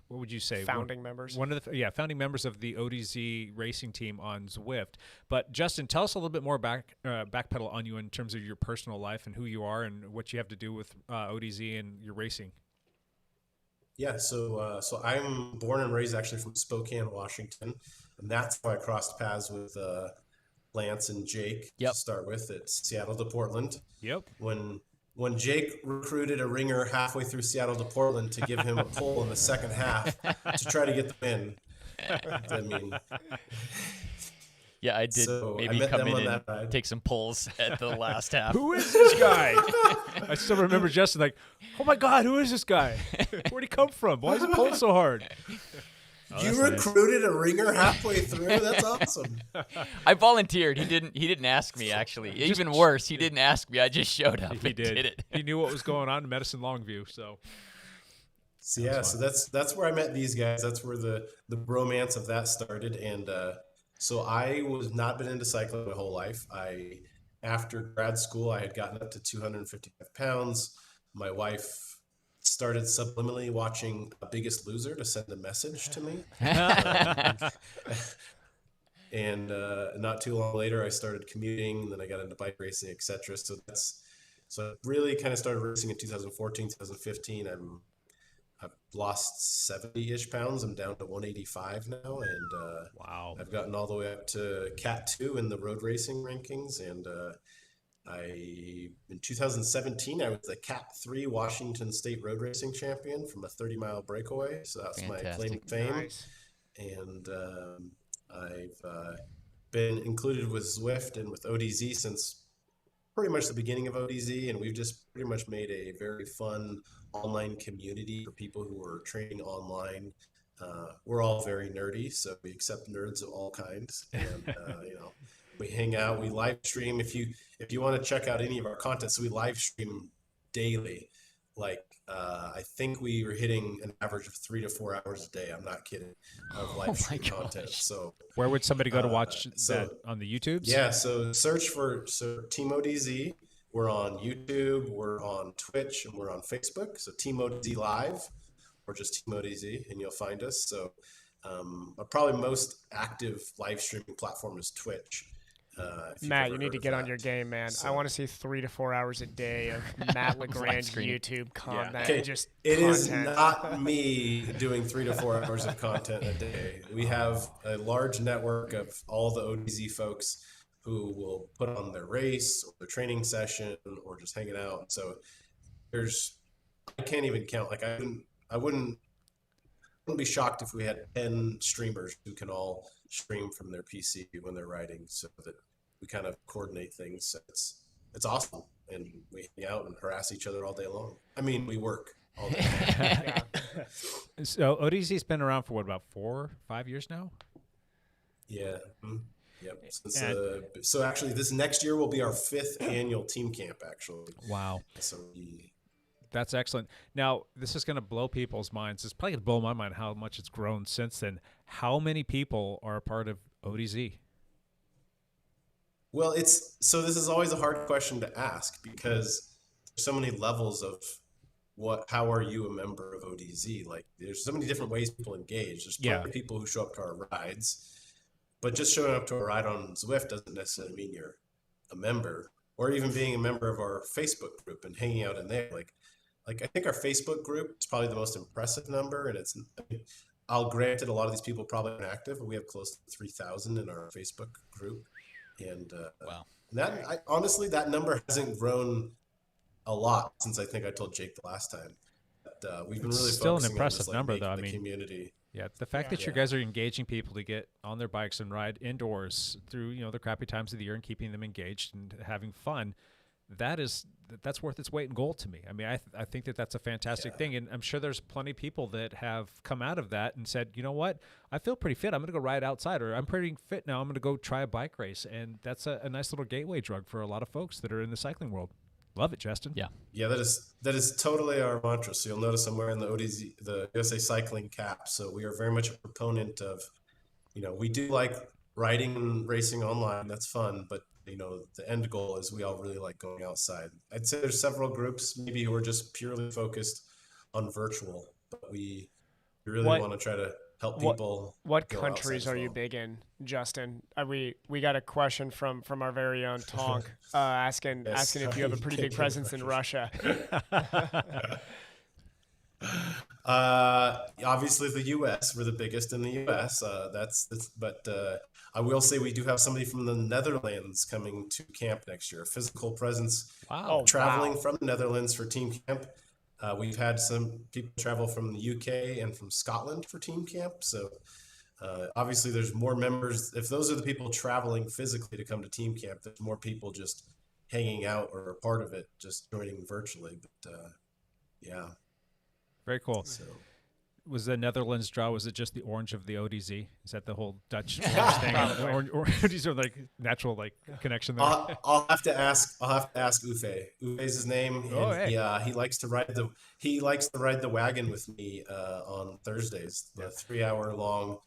what would you say? Founding members. One of the founding members of the ODZ racing team on Zwift. But Justin, tell us a little bit more backpedal on you in terms of your personal life and who you are and what you have to do with ODZ and your racing. Yeah, so I'm born and raised actually from Spokane, Washington, and that's how I crossed paths with Lance and Jake to start with at Seattle to Portland. Yep. When Jake recruited a ringer halfway through Seattle to Portland to give him a pull in the second half to try to get the win. I mean, yeah, I did so I maybe met come them in on and that ride. take some pulls at the last half. Who is this guy? I still remember Justin like, oh my God, who is this guy? Where'd he come from? Why is he pulling so hard? You recruited a ringer halfway through? That's awesome. I volunteered. He didn't ask me actually. Even worse, he didn't ask me. I just showed up. He did it. He knew what was going on in Medicine Longview. So that's where I met these guys. That's where the romance of that started. And so I was not been into cycling my whole life. After grad school, I had gotten up to 255 pounds. My wife started subliminally watching Biggest Loser to send a message to me. And not too long later, I started commuting, and then I got into bike racing, etc. So I really kind of started racing in 2014, 2015. I've lost 70-ish pounds. I'm down to 185 now, and wow, I've gotten all the way up to Cat 2 in the road racing rankings, and in 2017, I was the Cat 3 Washington State road racing champion from a 30-mile breakaway. So that's my claim to fame. Nice. And I've been included with Zwift and with ODZ since pretty much the beginning of ODZ, and we've just pretty much made a very fun online community for people who are training online. We're all very nerdy, so we accept nerds of all kinds, and we hang out, we live stream. If you want to check out any of our content, so we live stream daily. Like I think we were hitting an average of 3 to 4 hours a day. I'm not kidding, of live stream content. So where would somebody go to watch that on the YouTubes? Yeah, so search for Team ODZ. We're on YouTube, we're on Twitch, and we're on Facebook. So Team ODZ Live, or just Team ODZ, and you'll find us. So our probably most active live streaming platform is Twitch. Matt, you need to get on your game, man. So, I want to see 3 to 4 hours a day of Matt LeGrand YouTube content. Yeah. Okay. It is not me doing 3 to 4 hours of content a day. We have a large network of all the ODZ folks who will put on their race or their training session or just hanging out. And so I can't even count. Like I wouldn't be shocked if we had 10 streamers who can all stream from their PC when they're riding, so that we kind of coordinate things. So it's awesome, and we hang out and harass each other all day long. I mean, we work all day. Yeah. So ODZ's been around for what, about 4 or 5 years now? Yeah. Yep. So actually, this next year will be our 5th annual team camp. Actually. Wow. So That's excellent. Now, this is going to blow people's minds. It's probably going to blow my mind how much it's grown since then. How many people are a part of ODZ? Well, this is always a hard question to ask because there's so many levels of how are you a member of ODZ? Like, there's so many different ways people engage. There's plenty of people who show up to our rides, but just showing up to a ride on Zwift doesn't necessarily mean you're a member, or even being a member of our Facebook group and hanging out in there. Like I think our Facebook group is probably the most impressive number, and I'll grant it, a lot of these people probably aren't active, but we have close to 3,000 in our Facebook group. And wow. Honestly, that number hasn't grown a lot since I think I told Jake the last time. But, we've been really still an focusing impressive on just, number, making though. I the mean, community. Yeah, the fact that you guys are engaging people to get on their bikes and ride indoors through the crappy times of the year and keeping them engaged and having fun, that's worth its weight in gold to me. I mean, I think that's a fantastic thing, and I'm sure there's plenty of people that have come out of that and said, you know what, I feel pretty fit. I'm going to go ride outside, or I'm pretty fit now. I'm going to go try a bike race, and that's a nice little gateway drug for a lot of folks that are in the cycling world. Love it, Justin. Yeah. Yeah, that is totally our mantra. So you'll notice I'm wearing the ODZ, the USA Cycling cap. So we are very much a proponent of, we do like riding and racing online. That's fun, but the end goal is we all really like going outside. I'd say there's several groups maybe who are just purely focused on virtual, but we really want to try to help people. What countries are you big in, Justin? We got a question from our very own Tonk asking if you have a pretty big presence in Russia. Obviously the U.S. We're the biggest in the U.S. But I will say we do have somebody from the Netherlands coming to camp next year. A physical presence. Wow. Traveling from the Netherlands for team camp. We've had some people travel from the UK and from Scotland for team camp. So obviously there's more members. If those are the people traveling physically to come to team camp, there's more people just hanging out or a part of it, just joining virtually. But yeah. Very cool. So. Was the Netherlands draw? Was it just the orange of the ODZ? Is that the whole Dutch orange thing? Orange are like natural connection there. I'll have to ask Ufe. Ufe is his name. And he likes to ride the wagon with me on Thursdays. The 3-hour long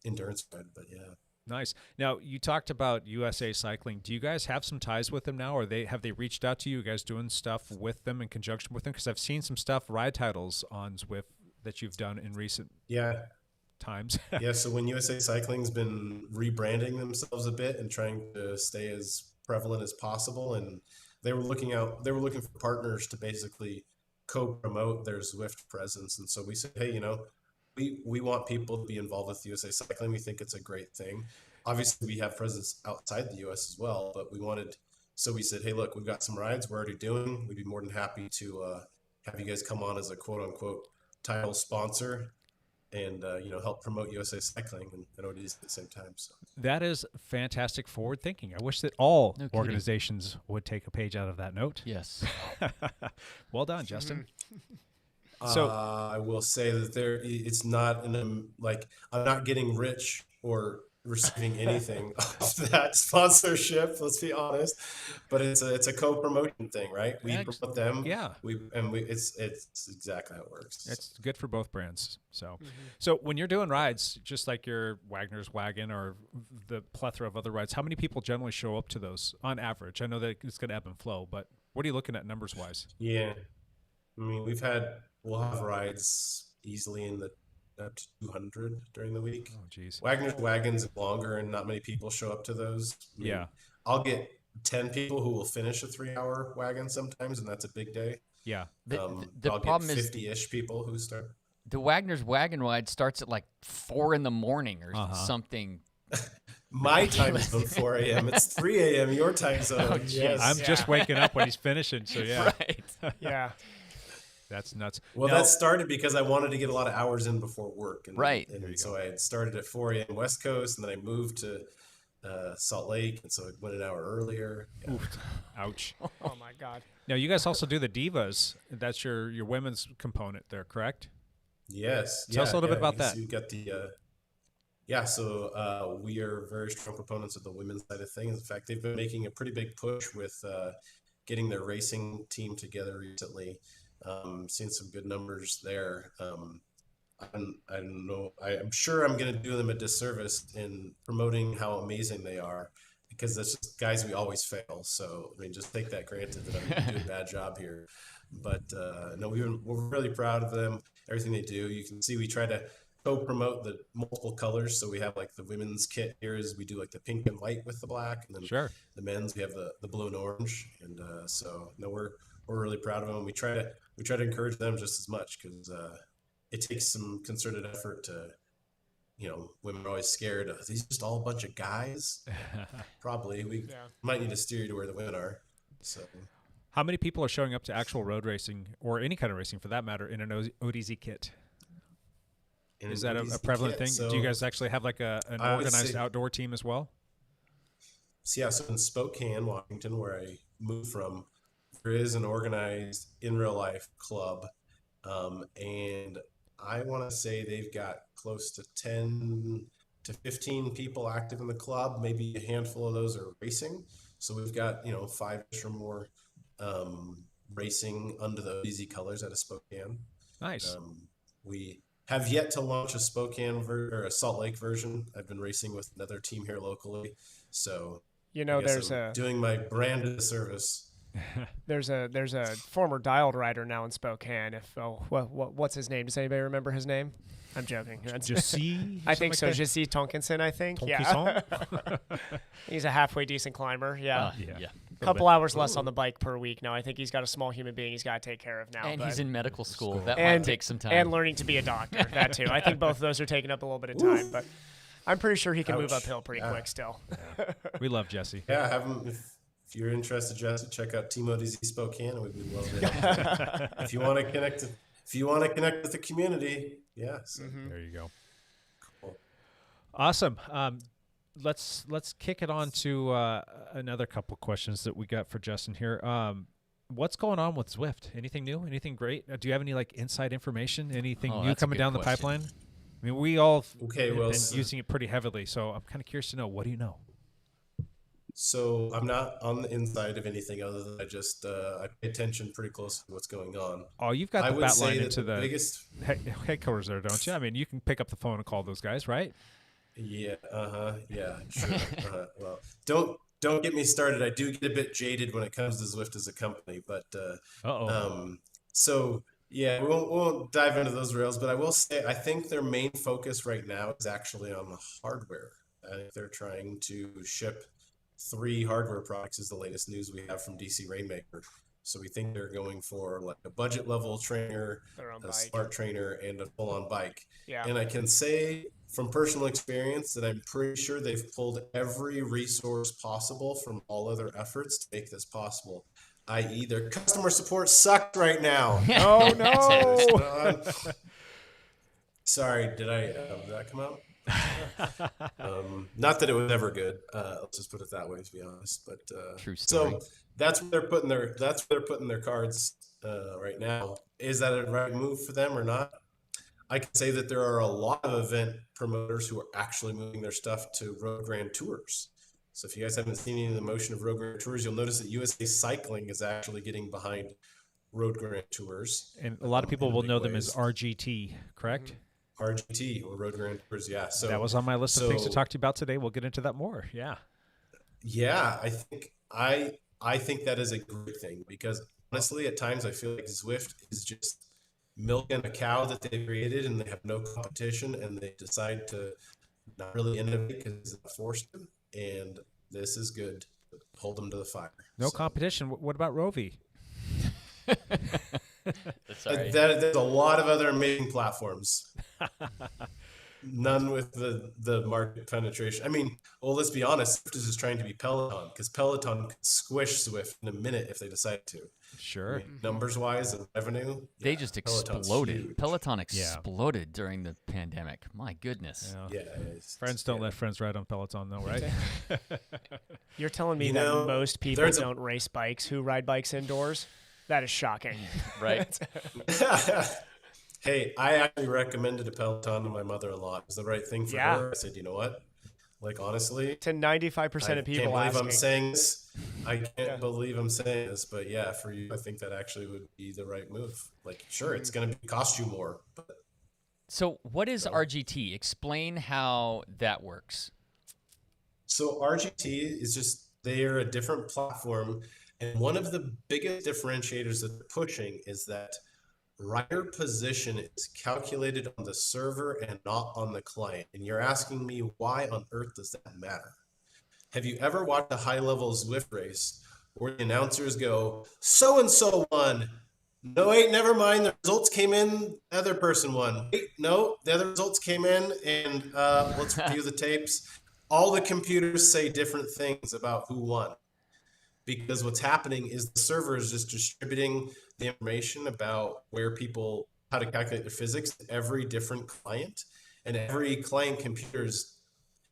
endurance ride. But yeah. Nice. Now you talked about USA Cycling. Do you guys have some ties with them now, or have they reached out to you? You guys doing stuff with them in conjunction with them? Because I've seen some stuff, ride titles on Zwift that you've done in recent times. Yeah. So when USA Cycling's been rebranding themselves a bit and trying to stay as prevalent as possible, and they were looking for partners to basically co-promote their Zwift presence. And so we said, hey, we want people to be involved with USA Cycling. We think it's a great thing. Obviously, we have presence outside the U.S. as well, but so we said, hey, look, we've got some rides we're already doing. We'd be more than happy to have you guys come on as a quote-unquote title sponsor and, help promote USA Cycling and ODZ at the same time. So that is fantastic forward thinking. I wish that all organizations would take a page out of that note. Yes. Well done, Justin. So I will say that it's not I'm not getting rich or receiving anything off that sponsorship. Let's be honest, but it's a co-promotion thing, right? We promote them. Yeah. It's exactly how it works. It's good for both brands. So, So when you're doing rides, just like your Wagner's Wagon or the plethora of other rides, how many people generally show up to those on average? I know that it's going to ebb and flow, but what are you looking at numbers wise? Yeah. I mean, we'll have rides easily in the up to 200 during the week. Oh, geez. Wagner's Wagons longer, and not many people show up to those. Yeah. I'll get 10 people who will finish a 3-hour wagon sometimes, and that's a big day. Yeah. The I'll problem get is 50-ish people who start. The Wagner's Wagon Ride starts at 4 a.m. or something My time zone 4 a.m. It's 3 a.m. your time zone. Oh, geez. Yes. I'm just waking up when he's finishing, so yeah. Right. Yeah. That's nuts. Well, Now- that started because I wanted to get a lot of hours in before work. And, Right. And so I had started at 4 a.m. West Coast, and then I moved to Salt Lake, and so I went an hour earlier. Yeah. Oof. Ouch. Oh my God. Now, you guys also do the Divas. That's your women's component there, correct? Yes. Tell us a little bit about that. You got the so we are very strong proponents of the women's side of things. In fact, they've been making a pretty big push with getting their racing team together recently. Seeing some good numbers there. I don't know. I'm sure I'm going to do them a disservice in promoting how amazing they are, because that's just guys we always fail. So I mean, just take that granted that I'm doing a bad job here. But no, we're really proud of them. Everything they do. You can see we try to co-promote the multiple colors. So we have like the women's kit here is we do like the pink and white with the black, and then Sure. the men's we have the blue and orange. And so no, we're really proud of them. We try to encourage them just as much, because it takes some concerted effort to, women are always scared. Are these just all a bunch of guys? Probably. We might need to steer you to where the women are. So. How many people are showing up to actual road racing, or any kind of racing for that matter, in an ODZ kit? Is that a prevalent thing? So, do you guys actually have like an organized outdoor team as well? So in Spokane, Washington, where I moved from, there is an organized in real life club, and I want to say they've got close to 10 to 15 people active in the club. Maybe a handful of those are racing. So we've got 5-ish or more racing under the ODZ colors out of Spokane. Nice. We have yet to launch a Spokane or a Salt Lake version. I've been racing with another team here locally, so there's doing my brand a service. There's a former dialed rider now in Spokane. What's his name? Does anybody remember his name? I'm joking. Jesse? I think so. Jesse Tonkinson, I think. Tonkinson? Yeah. He's a halfway decent climber. Yeah. Yeah. Couple hours less on the bike per week now. I think he's got a small human being he's got to take care of now. And but- he's in medical school. That and, might take some time. And learning to be a doctor. That too. I think both of those are taking up a little bit of time, but I'm pretty sure he can move uphill pretty quick still. We love Jesse. Yeah, have him. If you're interested, Jesse, check out Team ODZ Spokane, and we'd love to help you. If you want to connect with the community, yeah. So. There you go. Cool. Awesome. Let's kick it on to another couple questions that we got for Justin here. What's going on with Zwift? Anything new? Anything great? Do you have any inside information? Anything new that's a coming good down the question. pipeline? I mean, we all have been so- using it pretty heavily, so I'm kind of curious to know, what do you know? So I'm not on the inside of anything other than I just I pay attention pretty close to what's going on. Oh, you've got I the would bat say line that into the biggest. headquarters there, don't you? I mean, you can pick up the phone and call those guys, right? Yeah. Yeah. Sure. Well, don't get me started. I do get a bit jaded when it comes to Zwift as a company, but so yeah, we won't dive into those rails. But I will say I think their main focus right now is actually on the hardware. I think they're trying to ship 3 hardware products is the latest news we have from DC Rainmaker. So we think they're going for like a budget level trainer, a smart trainer, and a full on bike. Yeah. And I can say from personal experience that I'm pretty sure they've pulled every resource possible from all other efforts to make this possible. I.e., their customer support sucked right now. Oh no! Sorry, did that come out? Not that it was ever good. Let's just put it that way, to be honest. But True story. So that's where they're putting their cards right now. Is that a right move for them or not? I can say that there are a lot of event promoters who are actually moving their stuff to Road Grand Tours. So if you guys haven't seen any of the motion of Road Grand Tours, you'll notice that USA Cycling is actually getting behind Road Grand Tours. And a lot of people will know them as ways. RGT, correct? RGT or Road Grand Tours, yeah. So that was on my list of things to talk to you about today. We'll get into that more. Yeah. Yeah, I think that is a great thing, because honestly, at times I feel like Zwift is just milking a cow that they created, and they have no competition, and they decide to not really innovate because they're forced to. And this is good. Hold them to the fire. No competition. What about Rovi? That's all right. There's a lot of other amazing platforms. none with the market penetration. I mean, well, let's be honest. Zwift is just trying to be Peloton because Peloton could squish Zwift in a minute if they decide to. Sure. I mean, numbers wise and revenue, They just Peloton's exploded. huge. Peloton exploded during the pandemic. My goodness. Yeah. Yeah, Friends don't let friends ride on Peloton, though, right? You're telling me You that know, most people there's a- don't race bikes who ride bikes indoors? That is shocking. Right? Hey, I actually recommended a Peloton to my mother-in-law. It was the right thing for Yeah. her. I said, you know what? Like, honestly, To 95% I of people can't believe asking. I'm saying this. I can't believe I'm saying this, but yeah, for you, I think that actually would be the right move. Like, sure, it's going to cost you more, but So, what is RGT? Explain how that works. so RGT is just, they are a different platform. And one of the biggest differentiators that they're pushing is that rider position is calculated on the server and not on the client. And you're asking me, why on earth does that matter? Have you ever watched a high-level Zwift race where the announcers go, so-and-so won? No, wait, never mind. The results came in, the other person won. Wait, no, the other results came in, and let's review the tapes. All the computers say different things about who won. Because what's happening is the server is just distributing the information about where people, how to calculate their physics to every different client. And every client computer is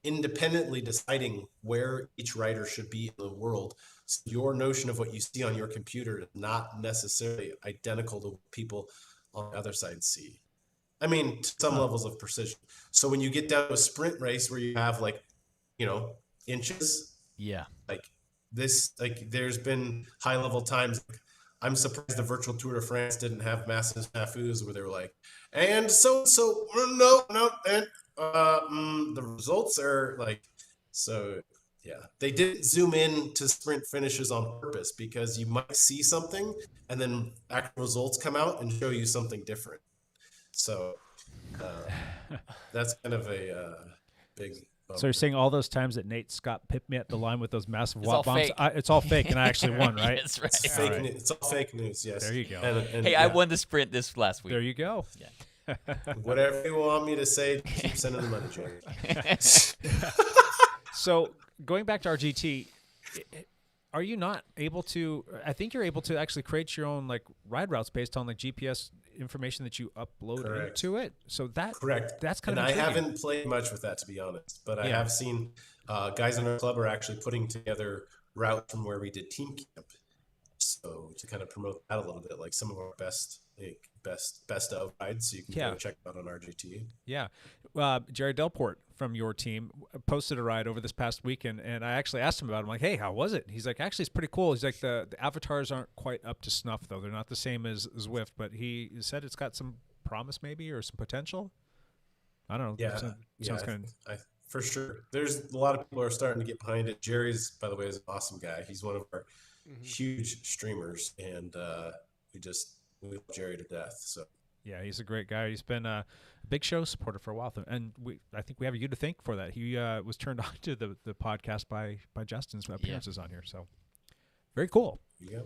independently deciding where each rider should be in the world. So your notion of what you see on your computer is not necessarily identical to what people on the other side see. I mean, to some levels of precision. So when you get down to a sprint race where you have like, inches, Yeah. like this, like there's been high level times. I'm surprised the virtual Tour de France didn't have massive snafus where they were like, and so no, and the results are like, so yeah, they didn't zoom in to sprint finishes on purpose because you might see something and then actual results come out and show you something different. So that's kind of a big. So you're saying all those times that Nate Scott pipped me at the line with those massive It's watt all bombs, fake. it's all fake, and I actually won, right? That's right. It's fake news. It's all fake news. Yes. There you go. And, Hey, I won the sprint this last week. There you go. Whatever you want me to say, keep sending the money, Jerry. So going back to RGT, are you not able to? I think you're able to actually create your own like ride routes based on like GPS information that you upload Correct. into it. So that Correct. That's kind and of I intriguing. haven't played much with that, to be honest. But I Yeah. have seen guys in our club are actually putting together routes from where we did team camp. So to kind of promote that a little bit, like some of our best of rides, so you can go check out on RGT. Yeah. Jerry Delport from your team posted a ride over this past weekend, and I actually asked him about it. I'm like, hey, how was it? He's like, actually, it's pretty cool. He's like, the avatars aren't quite up to snuff, though. They're not the same as Zwift, but he said it's got some promise maybe or some potential. I don't know. Yeah, Sounds kind of... for sure. There's a lot of people are starting to get behind it. Jerry's, by the way, is an awesome guy. He's one of our huge streamers, and we love Jerry to death. So yeah, he's a great guy. He's been a big show supporter for a while, and I think we have you to thank for that. He was turned on to the podcast by Justin's appearances on here. So very cool. yeah.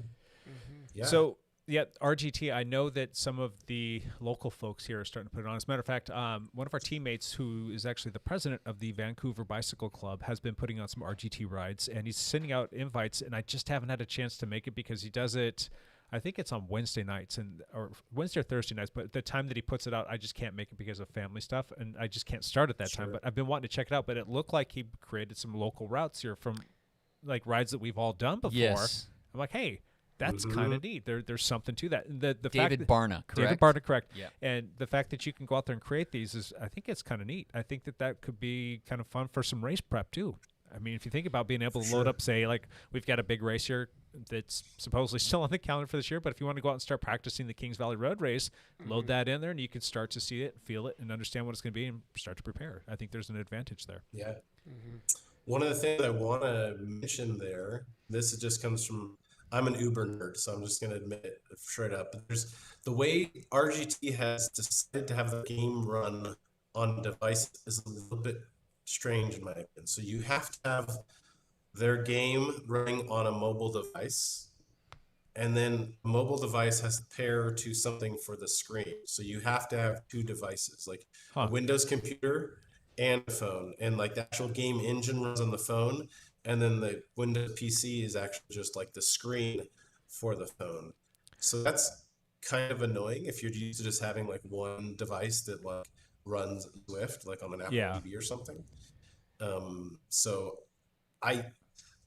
Yeah. So yeah, RGT. I know that some of the local folks here are starting to put it on. As a matter of fact, one of our teammates, who is actually the president of the Vancouver Bicycle Club, has been putting on some RGT rides, and he's sending out invites. And I just haven't had a chance to make it because he does it. I think it's on Wednesday nights or Wednesday or Thursday nights, but the time that he puts it out, I just can't make it because of family stuff, and I just can't start at that time. But I've been wanting to check it out. But it looked like he created some local routes here from like rides that we've all done before. Yes. I'm like, hey, that's kind of neat. There's something to that. And the David fact Barna, correct? David Barna, correct. Yeah. And the fact that you can go out there and create these is, I think it's kind of neat. I think that could be kind of fun for some race prep too. I mean, if you think about being able to load up, say, like we've got a big race here that's supposedly still on the calendar for this year, but if you want to go out and start practicing the Kings Valley Road race, load that in there and you can start to see it, feel it, and understand what it's going to be and start to prepare. I think there's an advantage there. Yeah. One of the things I want to mention there, this just comes from, I'm an Uber nerd, so I'm just going to admit it straight up. But there's the way RGT has decided to have the game run on device is a little bit strange in my opinion. So you have to have their game running on a mobile device, and then a mobile device has to pair to something for the screen. So you have to have two devices, like a Windows computer and a phone. And like the actual game engine runs on the phone, and then the Windows PC is actually just like the screen for the phone. So that's kind of annoying if you're used to just having like one device that like runs Zwift, like on an Apple TV or something. So I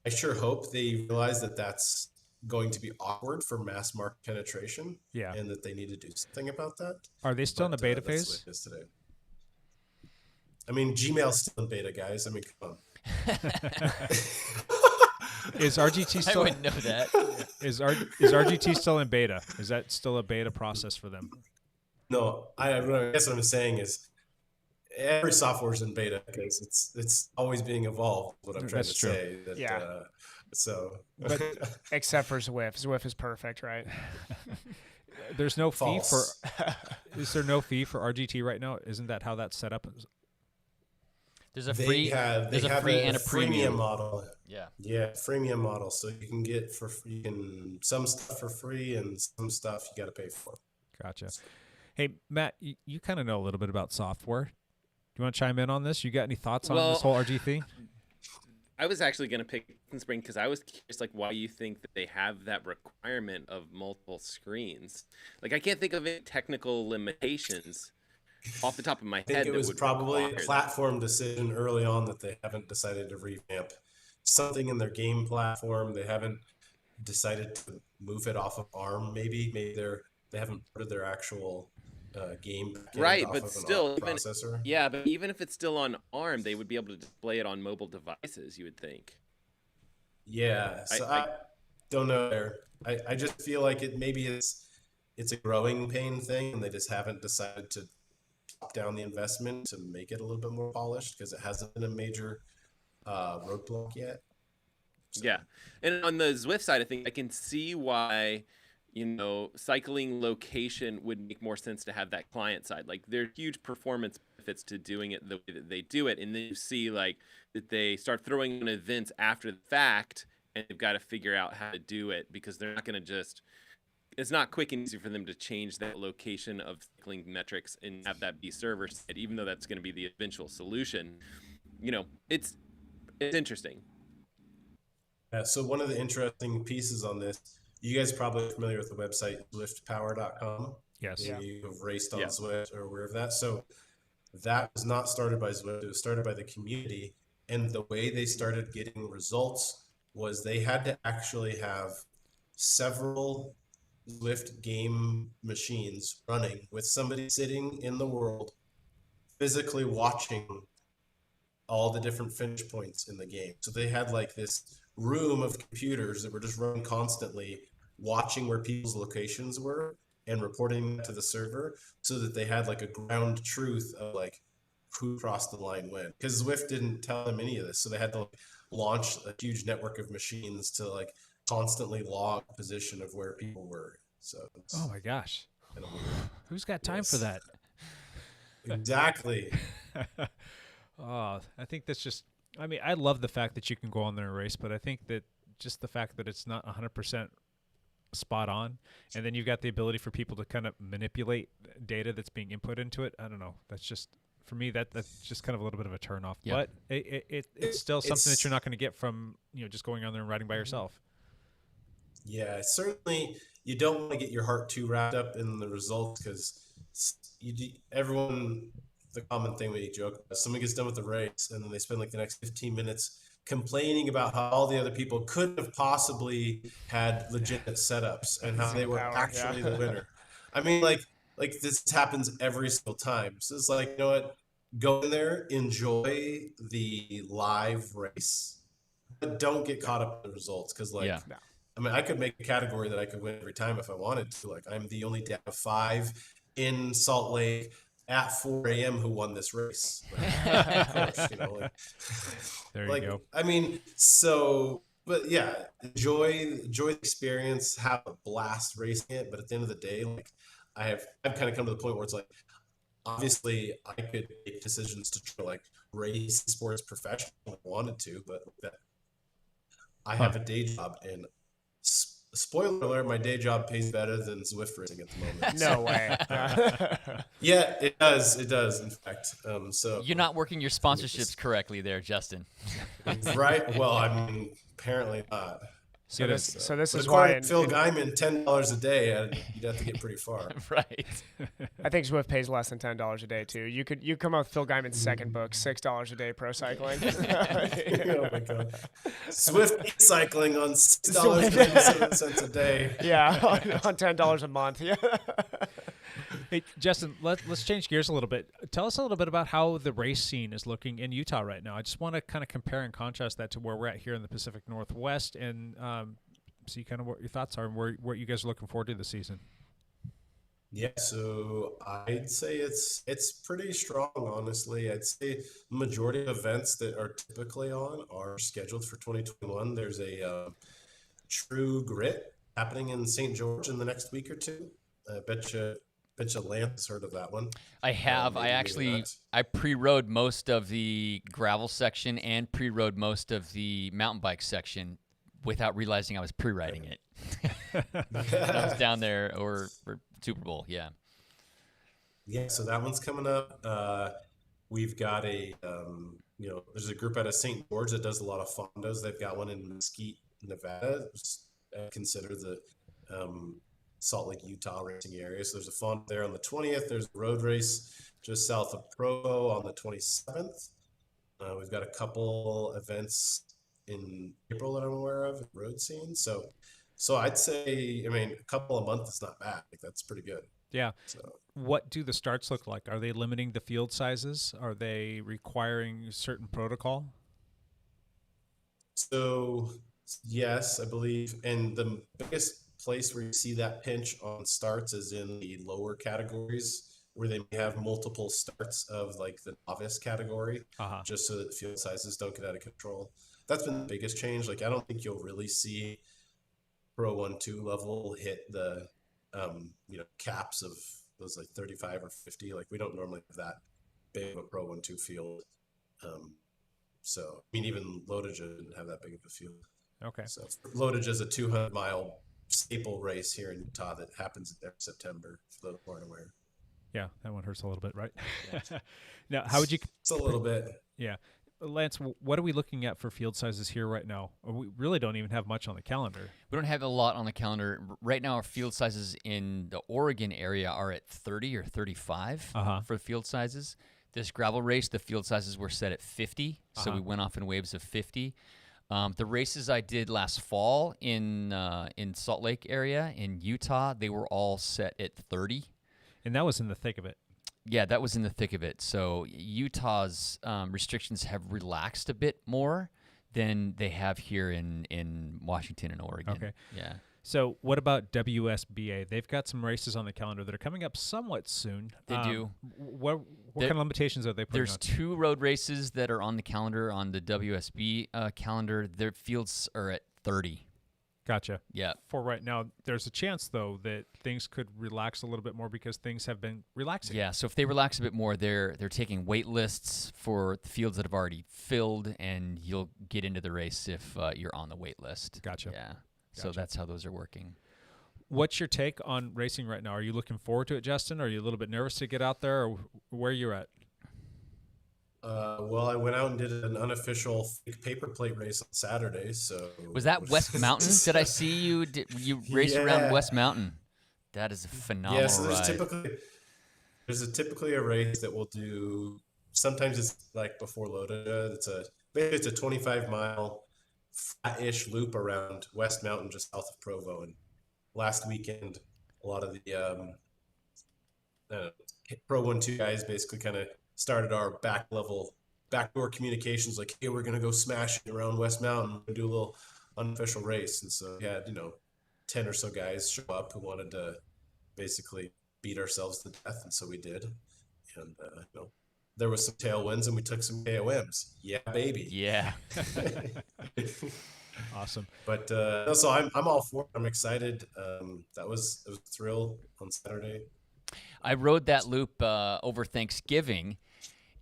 sure hope they realize that that's going to be awkward for mass market penetration. Yeah. And that they need to do something about that. Are they still in the beta phase? That's the way it is today. I mean, Gmail's still in beta, guys. I mean, come on. Is RGT still? I wouldn't know that. Is RGT still in beta? Is that still a beta process for them? No, I guess what I'm saying is every software is in beta because it's always being evolved. What I'm trying to say. That, yeah. But except for Zwift. Zwift is perfect, right? There's no False. fee for. Is there no fee for RGT right now? Isn't that how that's set up? There's a free. There's a free and a premium model. Yeah. Yeah, freemium model. So you can get some stuff for free and some stuff you got to pay for. Gotcha. Hey, Matt, you kind of know a little bit about software. Do you want to chime in on this? You got any thoughts on this whole RG thing? I was actually going to pick Spring because I was curious, like, why you think that they have that requirement of multiple screens. Like, I can't think of any technical limitations off the top of my head. I think it was probably a platform decision early on that they haven't decided to revamp. Something in their game platform, they haven't decided to move it off of ARM. Maybe they haven't put their actual game right, off but of still, an ARM processor. Yeah, but even if it's still on ARM, they would be able to display it on mobile devices. You would think. Yeah, so I don't know there. I just feel like it's a growing pain thing, and they just haven't decided to drop down the investment to make it a little bit more polished because it hasn't been a major roadblock yet. So. Yeah, and on the Zwift side, I think I can see why, cycling location would make more sense to have that client side. Like, there are huge performance benefits to doing it the way that they do it, and then you see like that they start throwing in events after the fact, and they've got to figure out how to do it because they're not going to just. It's not quick and easy for them to change that location of cycling metrics and have that be server side, even though that's going to be the eventual solution. It's interesting. Yeah, so one of the interesting pieces on this, you guys are probably familiar with the website zwiftpower.com. Yes. Yeah. You have raced on Zwift or aware of that. So that was not started by Zwift. It was started by the community. And the way they started getting results was they had to actually have several Zwift game machines running with somebody sitting in the world physically watching all the different finish points in the game. So they had like this room of computers that were just running constantly, watching where people's locations were and reporting to the server so that they had like a ground truth of like who crossed the line when. Because Zwift didn't tell them any of this. So they had to like launch a huge network of machines to like constantly log position of where people were. So oh my gosh, who's got time for that? Exactly. I think that's just. I mean, I love the fact that you can go on there and race, but I think that just the fact that it's not 100% spot on, and then you've got the ability for people to kind of manipulate data that's being input into it. I don't know. That's just. For me, that's just kind of a little bit of a turnoff. Yeah. But it's still something that you're not going to get from just going on there and riding by yourself. Yeah, certainly you don't want to get your heart too wrapped up in the results because everyone, the common thing we joke about, someone gets done with the race and then they spend like the next 15 minutes complaining about how all the other people couldn't have possibly had legitimate setups and how they were actually the winner. I mean, like this happens every single time. So it's like, you know what? Go in there, enjoy the live race, but don't get caught up in the results because, like, I mean, I could make a category that I could win every time if I wanted to. Like, I'm the only dad of 5 in Salt Lake at 4 a.m. who won this race. Of course, there you go. I mean, so, but yeah, enjoy the experience, have a blast racing it. But at the end of the day, like, I've kind of come to the point where it's like, obviously, I could make decisions to try to like race sports professionally if I wanted to, but I have a day job and spoiler alert, my day job pays better than Zwift racing at the moment. No way. Yeah, it does. It does, in fact. So You're not working your sponsorships correctly there, Justin. right. Well, I mean, apparently not. So this But is according why to Phil Guyman, $10 a day, you'd have to get pretty far. Right. I think Zwift pays less than $10 a day too. You come out with Phil Guyman's second book, $6 a day pro cycling. Oh my God. Swift cycling on $6.97 a day. Yeah, on $10 a month. Yeah. Hey, Justin, let's change gears a little bit. Tell us a little bit about how the race scene is looking in Utah right now. I just want to kind of compare and contrast that to where we're at here in the Pacific Northwest and see kind of what your thoughts are and what you guys are looking forward to this season. Yeah, so I'd say it's pretty strong, honestly. I'd say the majority of events that are typically on are scheduled for 2021. There's a True Grit happening in St. George in the next week or two. I bet you Lance has heard of that one. I have. I pre-rode most of the gravel section and pre-rode most of the mountain bike section without realizing I was pre-riding it. I was down there or for Super Bowl, yeah. Yeah, so that one's coming up. We've got there's a group out of St. George that does a lot of fondos. They've got one in Mesquite, Nevada. I consider the Salt Lake, Utah racing area. So there's a fond there on the 20th. There's a road race just south of Provo on the 27th. We've got a couple events in April that I'm aware of, road scene. So I'd say, a couple a month is not bad. Like, that's pretty good. Yeah. So what do the starts look like? Are they limiting the field sizes? Are they requiring certain protocol? So yes, I believe. And the biggest place where you see that pinch on starts is in the lower categories where they may have multiple starts of like the novice category, just so that field sizes don't get out of control. That's been the biggest change. Like, I don't think you'll really see Pro 1-2 level hit the caps of those like 35 or 50. Like, we don't normally have that big of a Pro 1-2 field. Even Lotage didn't have that big of a field. Okay. So Lotage is a 200-mile staple race here in Utah that happens in September, for those who aren't aware. Yeah, that one hurts a little bit, right? Now, how would you? It's a little bit. Yeah, Lance, what are we looking at for field sizes here right now? We really don't even have much on the calendar. We don't have a lot on the calendar right now. Our field sizes in the Oregon area are at 30 or 35 for field sizes. This gravel race, the field sizes were set at 50, so we went off in waves of 50. The races I did last fall in Salt Lake area in Utah, they were all set at 30. And that was in the thick of it. Yeah, that was in the thick of it. So Utah's restrictions have relaxed a bit more than they have here in Washington and Oregon. Okay. Yeah. So what about WSBA? They've got some races on the calendar that are coming up somewhat soon. They do. What kind of limitations are they putting on? There's 2 road races that are on the calendar on the WSB calendar. Their fields are at 30. Gotcha. Yeah. For right now, there's a chance, though, that things could relax a little bit more because things have been relaxing. Yeah, so if they relax a bit more, they're taking wait lists for the fields that have already filled, and you'll get into the race if you're on the wait list. Gotcha. Yeah. So that's how those are working. What's your take on racing right now? Are you looking forward to it, Justin? Are you a little bit nervous to get out there, or where you're at? Well, I went out and did an unofficial fake paper plate race on Saturday. So was that West Mountain? Did I see you? You raced around West Mountain? That is a phenomenal so ride. There's typically a race that we'll do. Sometimes it's like before Loda. It's a 25-mile flat-ish loop around West Mountain, just south of Provo. And last weekend, a lot of the Pro 1-2 guys basically kind of started our backdoor communications, like, hey, we're going to go smash it around West Mountain and do a little unofficial race. And so we had, 10 or so guys show up who wanted to basically beat ourselves to death. And so we did. And, there was some tailwinds and we took some KOMs. Yeah, baby. Yeah. Awesome. But so I'm all for it. I'm excited. It was a thrill on Saturday. I rode that loop over Thanksgiving,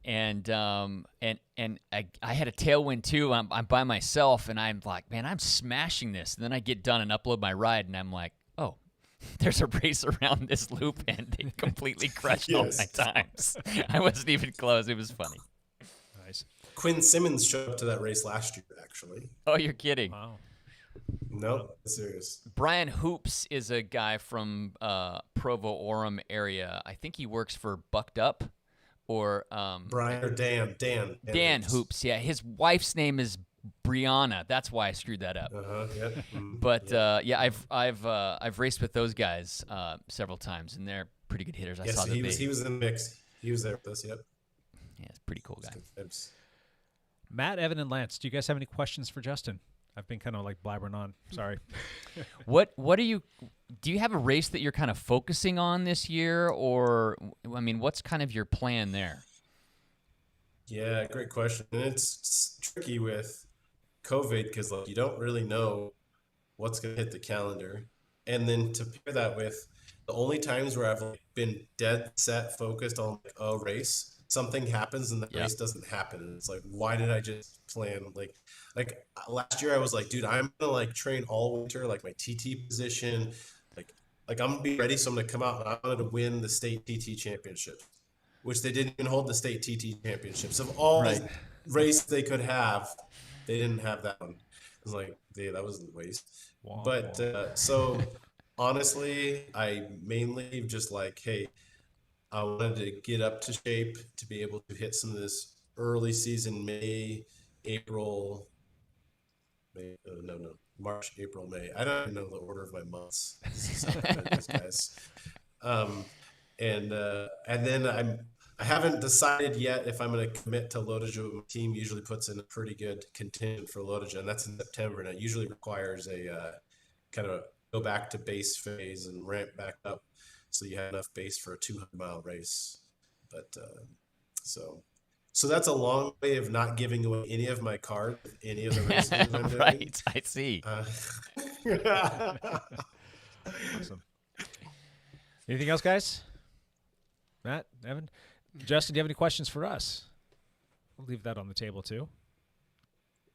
and I had a tailwind too. I'm by myself, and I'm like, man, I'm smashing this. And then I get done and upload my ride, and I'm like, oh, there's a race around this loop, and they completely crushed all my times. I wasn't even close. It was funny. Nice. Quinn Simmons showed up to that race last year, actually. Oh, you're kidding. Wow. No, serious. Brian Hoops is a guy from Provo Orem area. I think he works for Bucked Up or Brian or Dan Hoops. Yeah, his wife's name is Brianna. That's why I screwed that up. Yeah. But I've raced with those guys several times, and they're pretty good hitters. I saw the he was in the mix. He was there with us. Yep. Yeah, it's a pretty cool guy. Matt, Evan, and Lance, do you guys have any questions for Justin? I've been kind of like blabbering on. Sorry. What do you have a race that you're kind of focusing on this year, or I mean, what's kind of your plan there? Yeah, great question. And it's tricky with COVID because like you don't really know what's going to hit the calendar, and then to pair that with the only times where I've like, been dead set focused on like, a race, something happens and the race doesn't happen, and it's like, why did I just plan like last year I was like, dude, I'm gonna like train all winter, like my TT position, like I'm gonna be ready, so I'm gonna come out and I wanted to win the state TT championship, which they didn't even hold the state TT championships of all the race they could have. They didn't have that one. It was like, yeah, that was a waste. But so honestly, I mainly just like, hey, I wanted to get up to shape to be able to hit some of this early season March, April, May. I don't even know the order of my months. This is how bad it is, guys. And then I haven't decided yet if I'm going to commit to Lotoja. My team usually puts in a pretty good contingent for Lotoja, and that's in September, and it usually requires a kind of go back to base phase and ramp back up, so you have enough base for a 200-mile race. But so that's a long way of not giving away any of my cards, any of the races I'm doing. Right, I see. Awesome. Anything else, guys? Matt, Evan, Justin, do you have any questions for us? We'll leave that on the table too.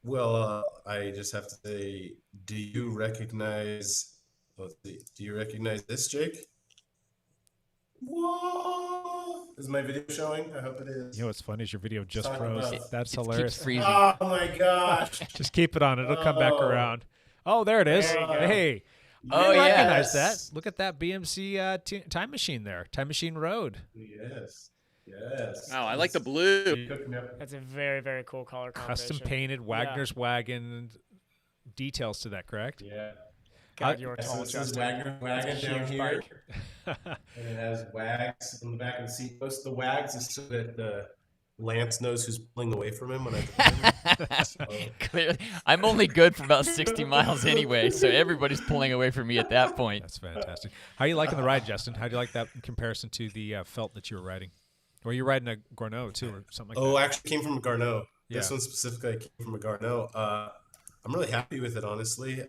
Well, I just have to say, do you recognize this, Jake? Whoa! Is my video showing? I hope it is. You know what's funny is your video just Talk froze. about- That's It hilarious. keeps freezing. Oh my gosh! Just keep it on. It'll come back Oh. around. Oh, there it is. There you go. Hey. Oh, I yeah. recognize that. Look at that BMC time machine there. Time Machine Road. Yes. Wow, I like the blue. That's a very, very cool color Custom combination. painted Wagner's wagon. Details to that, correct? Yeah. God, you're tall, So this is Justin. Wagner wagon down Huge here, bike. and it has wags on the back of the seat post. The wags is so that Lance knows who's pulling away from him when I. Clearly, I'm only good for about 60 miles anyway, so everybody's pulling away from me at that point. That's fantastic. How are you liking the ride, Justin? How do you like that in comparison to the felt that you were riding? Or you're riding a Gourneau too, or something like that? Actually came from a Garneau. This Yeah. one specifically came from a Garneau. I'm really happy with it, honestly.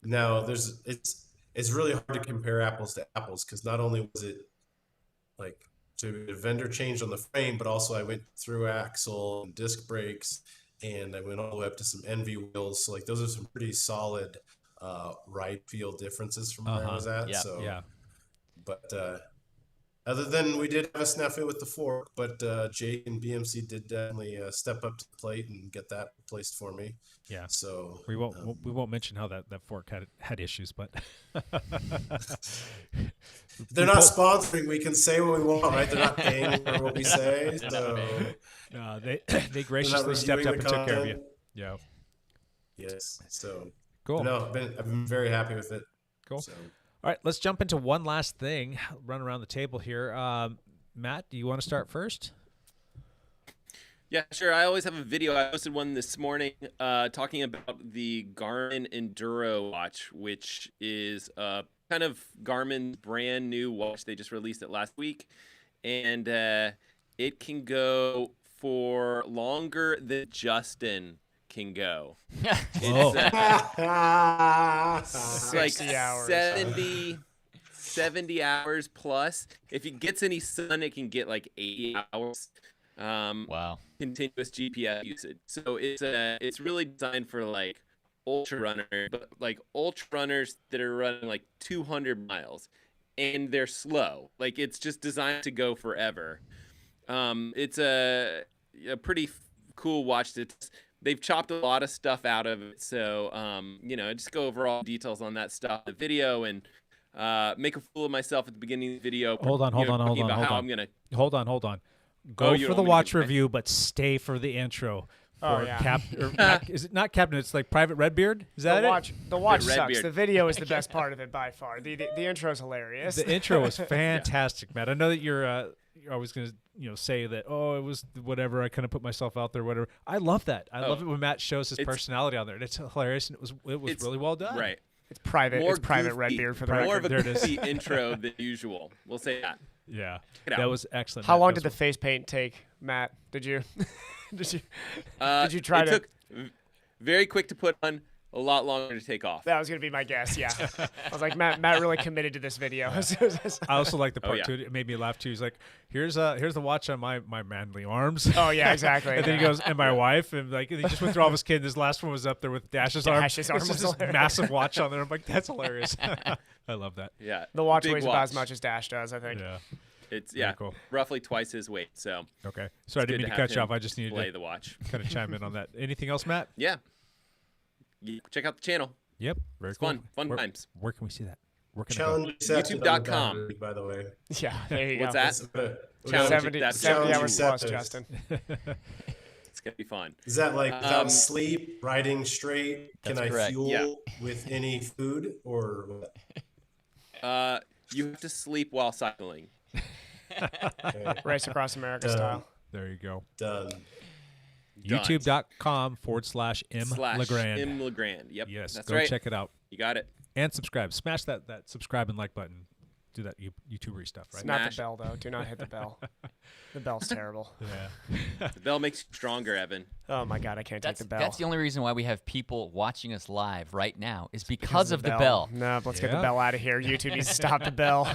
Now it's really hard to compare apples to apples because not only was it like the vendor changed on the frame, but also I went through axle and disc brakes, and I went all the way up to some Envy wheels. So like those are some pretty solid ride feel differences from where I was at. Yeah. So Yeah. but other than we did have a snafu with the fork, but Jake and BMC did definitely step up to the plate and get that replaced for me. Yeah. So We won't mention how that fork had issues, but they're not sponsoring. We can say what we want, right? They're not paying for what we say. So they graciously stepped up reviewing and the took care of you. content. Yeah. yes. So Cool. no, I've been very happy with it. Cool. So. All right, let's jump into one last thing. Run around the table here. Matt, do you want to start first? Yeah, sure. I always have a video. I posted one this morning talking about the Garmin Enduro watch, which is kind of Garmin's brand new watch. They just released it last week. And it can go for longer than Justin can go. Whoa. It's like 60 hours. 70 hours plus. If it gets any sun, it can get like 80 hours. Wow. continuous GPS usage. So it's really designed for like ultra runner, but like ultra runners that are running like 200 miles, and they're slow. Like it's just designed to go forever. It's a pretty cool watch. They've chopped a lot of stuff out of it, so just go over all the details on that stuff in the video and make a fool of myself at the beginning of the video. Hold on. Hold Hold on. Go you for don't the want me to watch do it. review, but stay for the intro. Oh, For yeah. is it not Captain? It's like Private Redbeard. Is that The watch Red sucks. beard. The video is the best part of it by far. The intro is hilarious. The intro was fantastic, Matt. I know that you're always going to say that, oh, it was whatever. I kind of put myself out there, whatever. I love that. I love it when Matt shows his personality on there. And it's hilarious, and it was really well done. Right. It's private. More It's private goofy, Redbeard for the more record. of a There it is. goofy intro than usual. We'll say that. Yeah, it out. that was excellent. How Matt. long That did the was- face paint take, Matt? Did you did you try it to? took very quick to put on, a lot longer to take off. That was gonna be my guess. Yeah, I was like, Matt really committed to this video. I also like the part yeah. too. It made me laugh too. He's like, "Here's the watch on my manly arms." Oh yeah, exactly. And then he goes, "And my wife," and like he just went through all of his kids. His last one was up there with Dash's arm. Dash's arm It's was just this hilarious. massive watch on there. I'm like, that's hilarious. I love that. Yeah. The watch big weighs about as much as Dash does, I think. Yeah. It's Very cool. roughly twice his weight. So Okay. So I didn't mean to cut you off. I just needed play to the watch. kind of chime in on that. Anything else, Matt? Yeah. Check out the channel. Yep. Very It's cool. fun Where, times. Where can we see that? Where can I go? Challenge accepted on the YouTube.com. battery, by the way. Yeah, there you What's go. that? We Challenge got- 70, That's 70 challenge hours plus, accepted. Justin. It's gonna be fun. Is that like without sleep, riding straight? Can That's I correct. fuel Yeah. with any food or what? You have to sleep while cycling. Okay, Race across America Done. style. There you go. done. Done. YouTube.com/M Slash Legrand. M Legrand. Yep. Yes. That's Go right. check it out. You got it. And subscribe. Smash that subscribe and like button. Do that YouTubery stuff, right? Not the Smash. bell though. Do not hit the bell. The bell's terrible. Yeah. The bell makes you stronger, Evan. Oh my god, I can't take That's the bell. that's the only reason why we have people watching us live right now is because of the bell. No, let's get Yeah. the bell out of here. YouTube needs to stop the bell.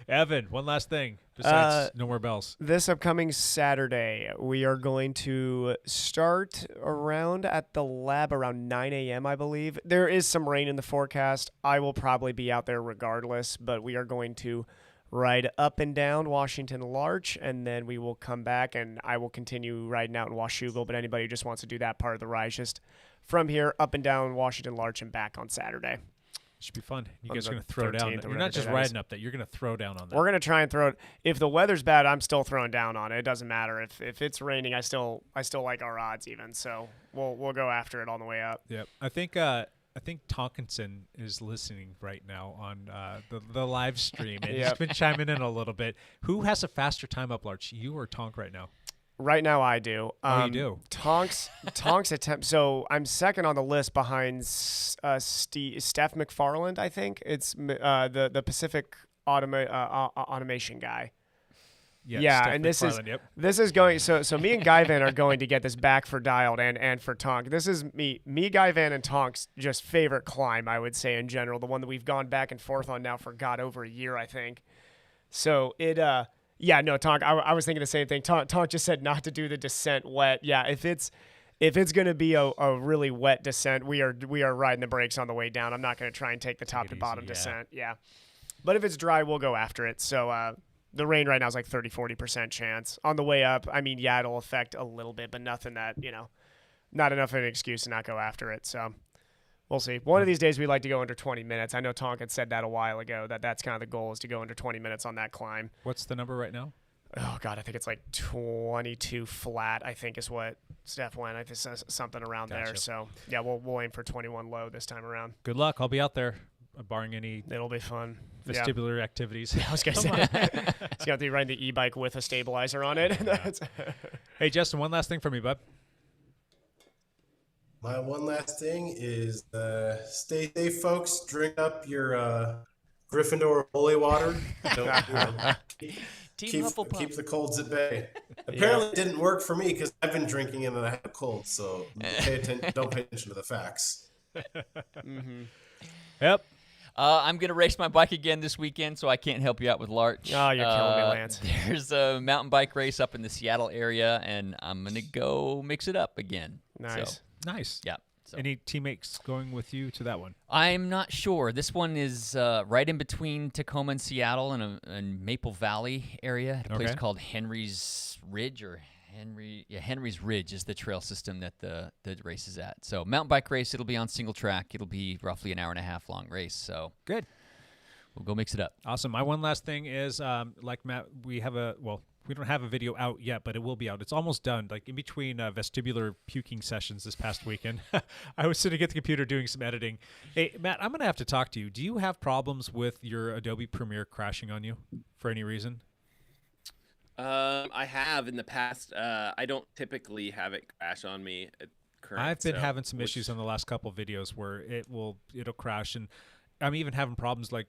Evan, one last thing. Besides, no more bells. This upcoming Saturday, we are going to start around at the lab around 9 a.m., I believe. There is some rain in the forecast. I will probably be out there regardless, but we are going to ride up and down Washington Larch, and then we will come back, and I will continue riding out in Washougal, but anybody who just wants to do that part of the ride, just from here up and down Washington Larch and back on Saturday. Should be fun. You On guys are the going to throw down. 13th or You're whatever not just day that is. riding up that. You're going to throw down on that. We're going to try and throw it. If the weather's bad, I'm still throwing down on it. It doesn't matter. If it's raining, I still like our odds even. So we'll go after it on the way up. Yep. I think Tonkinson is listening right now on the live stream, and he's Yep. been chiming in a little bit. Who has a faster time up, Larch? You or Tonk right now? Right now, I do. You do? Tonk's attempt. So I'm second on the list behind Steph McFarland. I think it's the Pacific automation guy. Yeah, Steph and this is McFarland, yep. this is going. So me and Guyvan are going to get this back for Dialed and for Tonk. This is me, Guyvan, and Tonk's just favorite climb, I would say in general. The one that we've gone back and forth on now for over a year, I think. So it yeah, no, Tonk. I was thinking the same thing. Tonk just said not to do the descent wet. Yeah, if it's gonna be a really wet descent, we are riding the brakes on the way down. I'm not gonna try and take the top it to easy, bottom yeah. descent. Yeah, but if it's dry, we'll go after it. So the rain right now is like 30-40% chance. On the way up, I mean, yeah, it'll affect a little bit, but nothing that not enough of an excuse to not go after it. So. We'll see. One of these days, we'd like to go under 20 minutes. I know Tonk had said that a while ago, that's kind of the goal is to go under 20 minutes on that climb. What's the number right now? Oh, God, I think it's like 22 flat, I think is what Steph went. I think it's something around there. Gotcha. So, yeah, we'll aim for 21 low this time around. Good luck. I'll be out there, barring any It'll be fun. vestibular activities. I was going to say, it's got to be riding the e-bike with a stabilizer on it. Hey, Justin, one last thing for me, bud. My one last thing is stay safe, folks. Drink up your Gryffindor holy water. Don't, Team Hufflepuff. keep the colds at bay. Apparently, it didn't work for me because I've been drinking it and I have a cold. So don't pay attention to the facts. Yep. I'm going to race my bike again this weekend, so I can't help you out with Larch. Oh, you're killing me, Lance. There's a mountain bike race up in the Seattle area, and I'm going to go mix it up again. Nice. So, Nice. yeah. So. Any teammates going with you to that one? I'm not sure. This one is right in between Tacoma and Seattle in Maple Valley area at a place called Henry's Ridge Henry's Ridge is the trail system that the race is at. So mountain bike race, it'll be on single track. It'll be roughly an 1.5-hour long race. So good. We'll go mix it up. Awesome. My one last thing is, like Matt, we don't have a video out yet, but it will be out. It's almost done. Like in between vestibular puking sessions this past weekend, I was sitting at the computer doing some editing. Hey, Matt, I'm going to have to talk to you. Do you have problems with your Adobe Premiere crashing on you for any reason? I have in the past. I don't typically have it crash on me at current. I've been having some issues on the last couple of videos where it'll crash, and I'm even having problems like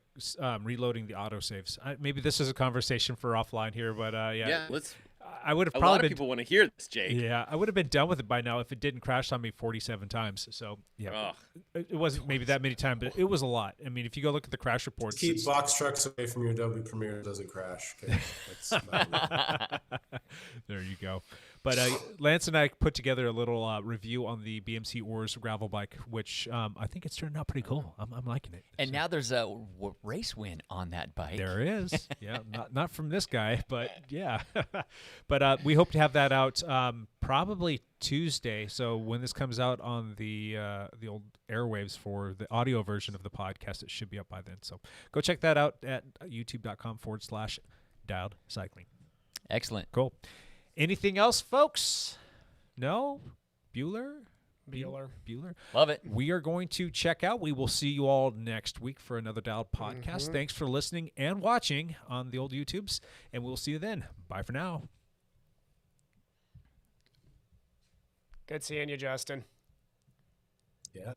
reloading the autosaves. Maybe this is a conversation for offline here, but yeah, let's. I would have a probably lot of people want to hear this, Jake. Yeah, I would have been done with it by now if it didn't crash on me 47 times. So yeah, it wasn't maybe that many times, but it was a lot. I mean, if you go look at the crash reports, keep box trucks away from your Adobe Premiere. It doesn't crash. Okay? There you go. But Lance and I put together a little review on the BMC Oars gravel bike, which I think it's turned out pretty cool. I'm liking it. And now there's a race win on that bike. There is. Yeah, not from this guy, but yeah. But we hope to have that out probably Tuesday. So when this comes out on the old airwaves for the audio version of the podcast, it should be up by then. So go check that out at youtube.com/dialed cycling. Excellent. Cool. Anything else, folks? No? Bueller? Love it. We are going to check out. We will see you all next week for another Dialed podcast. Thanks for listening and watching on the old YouTubes, and we'll see you then. Bye for now. Good seeing you, Justin. Yeah.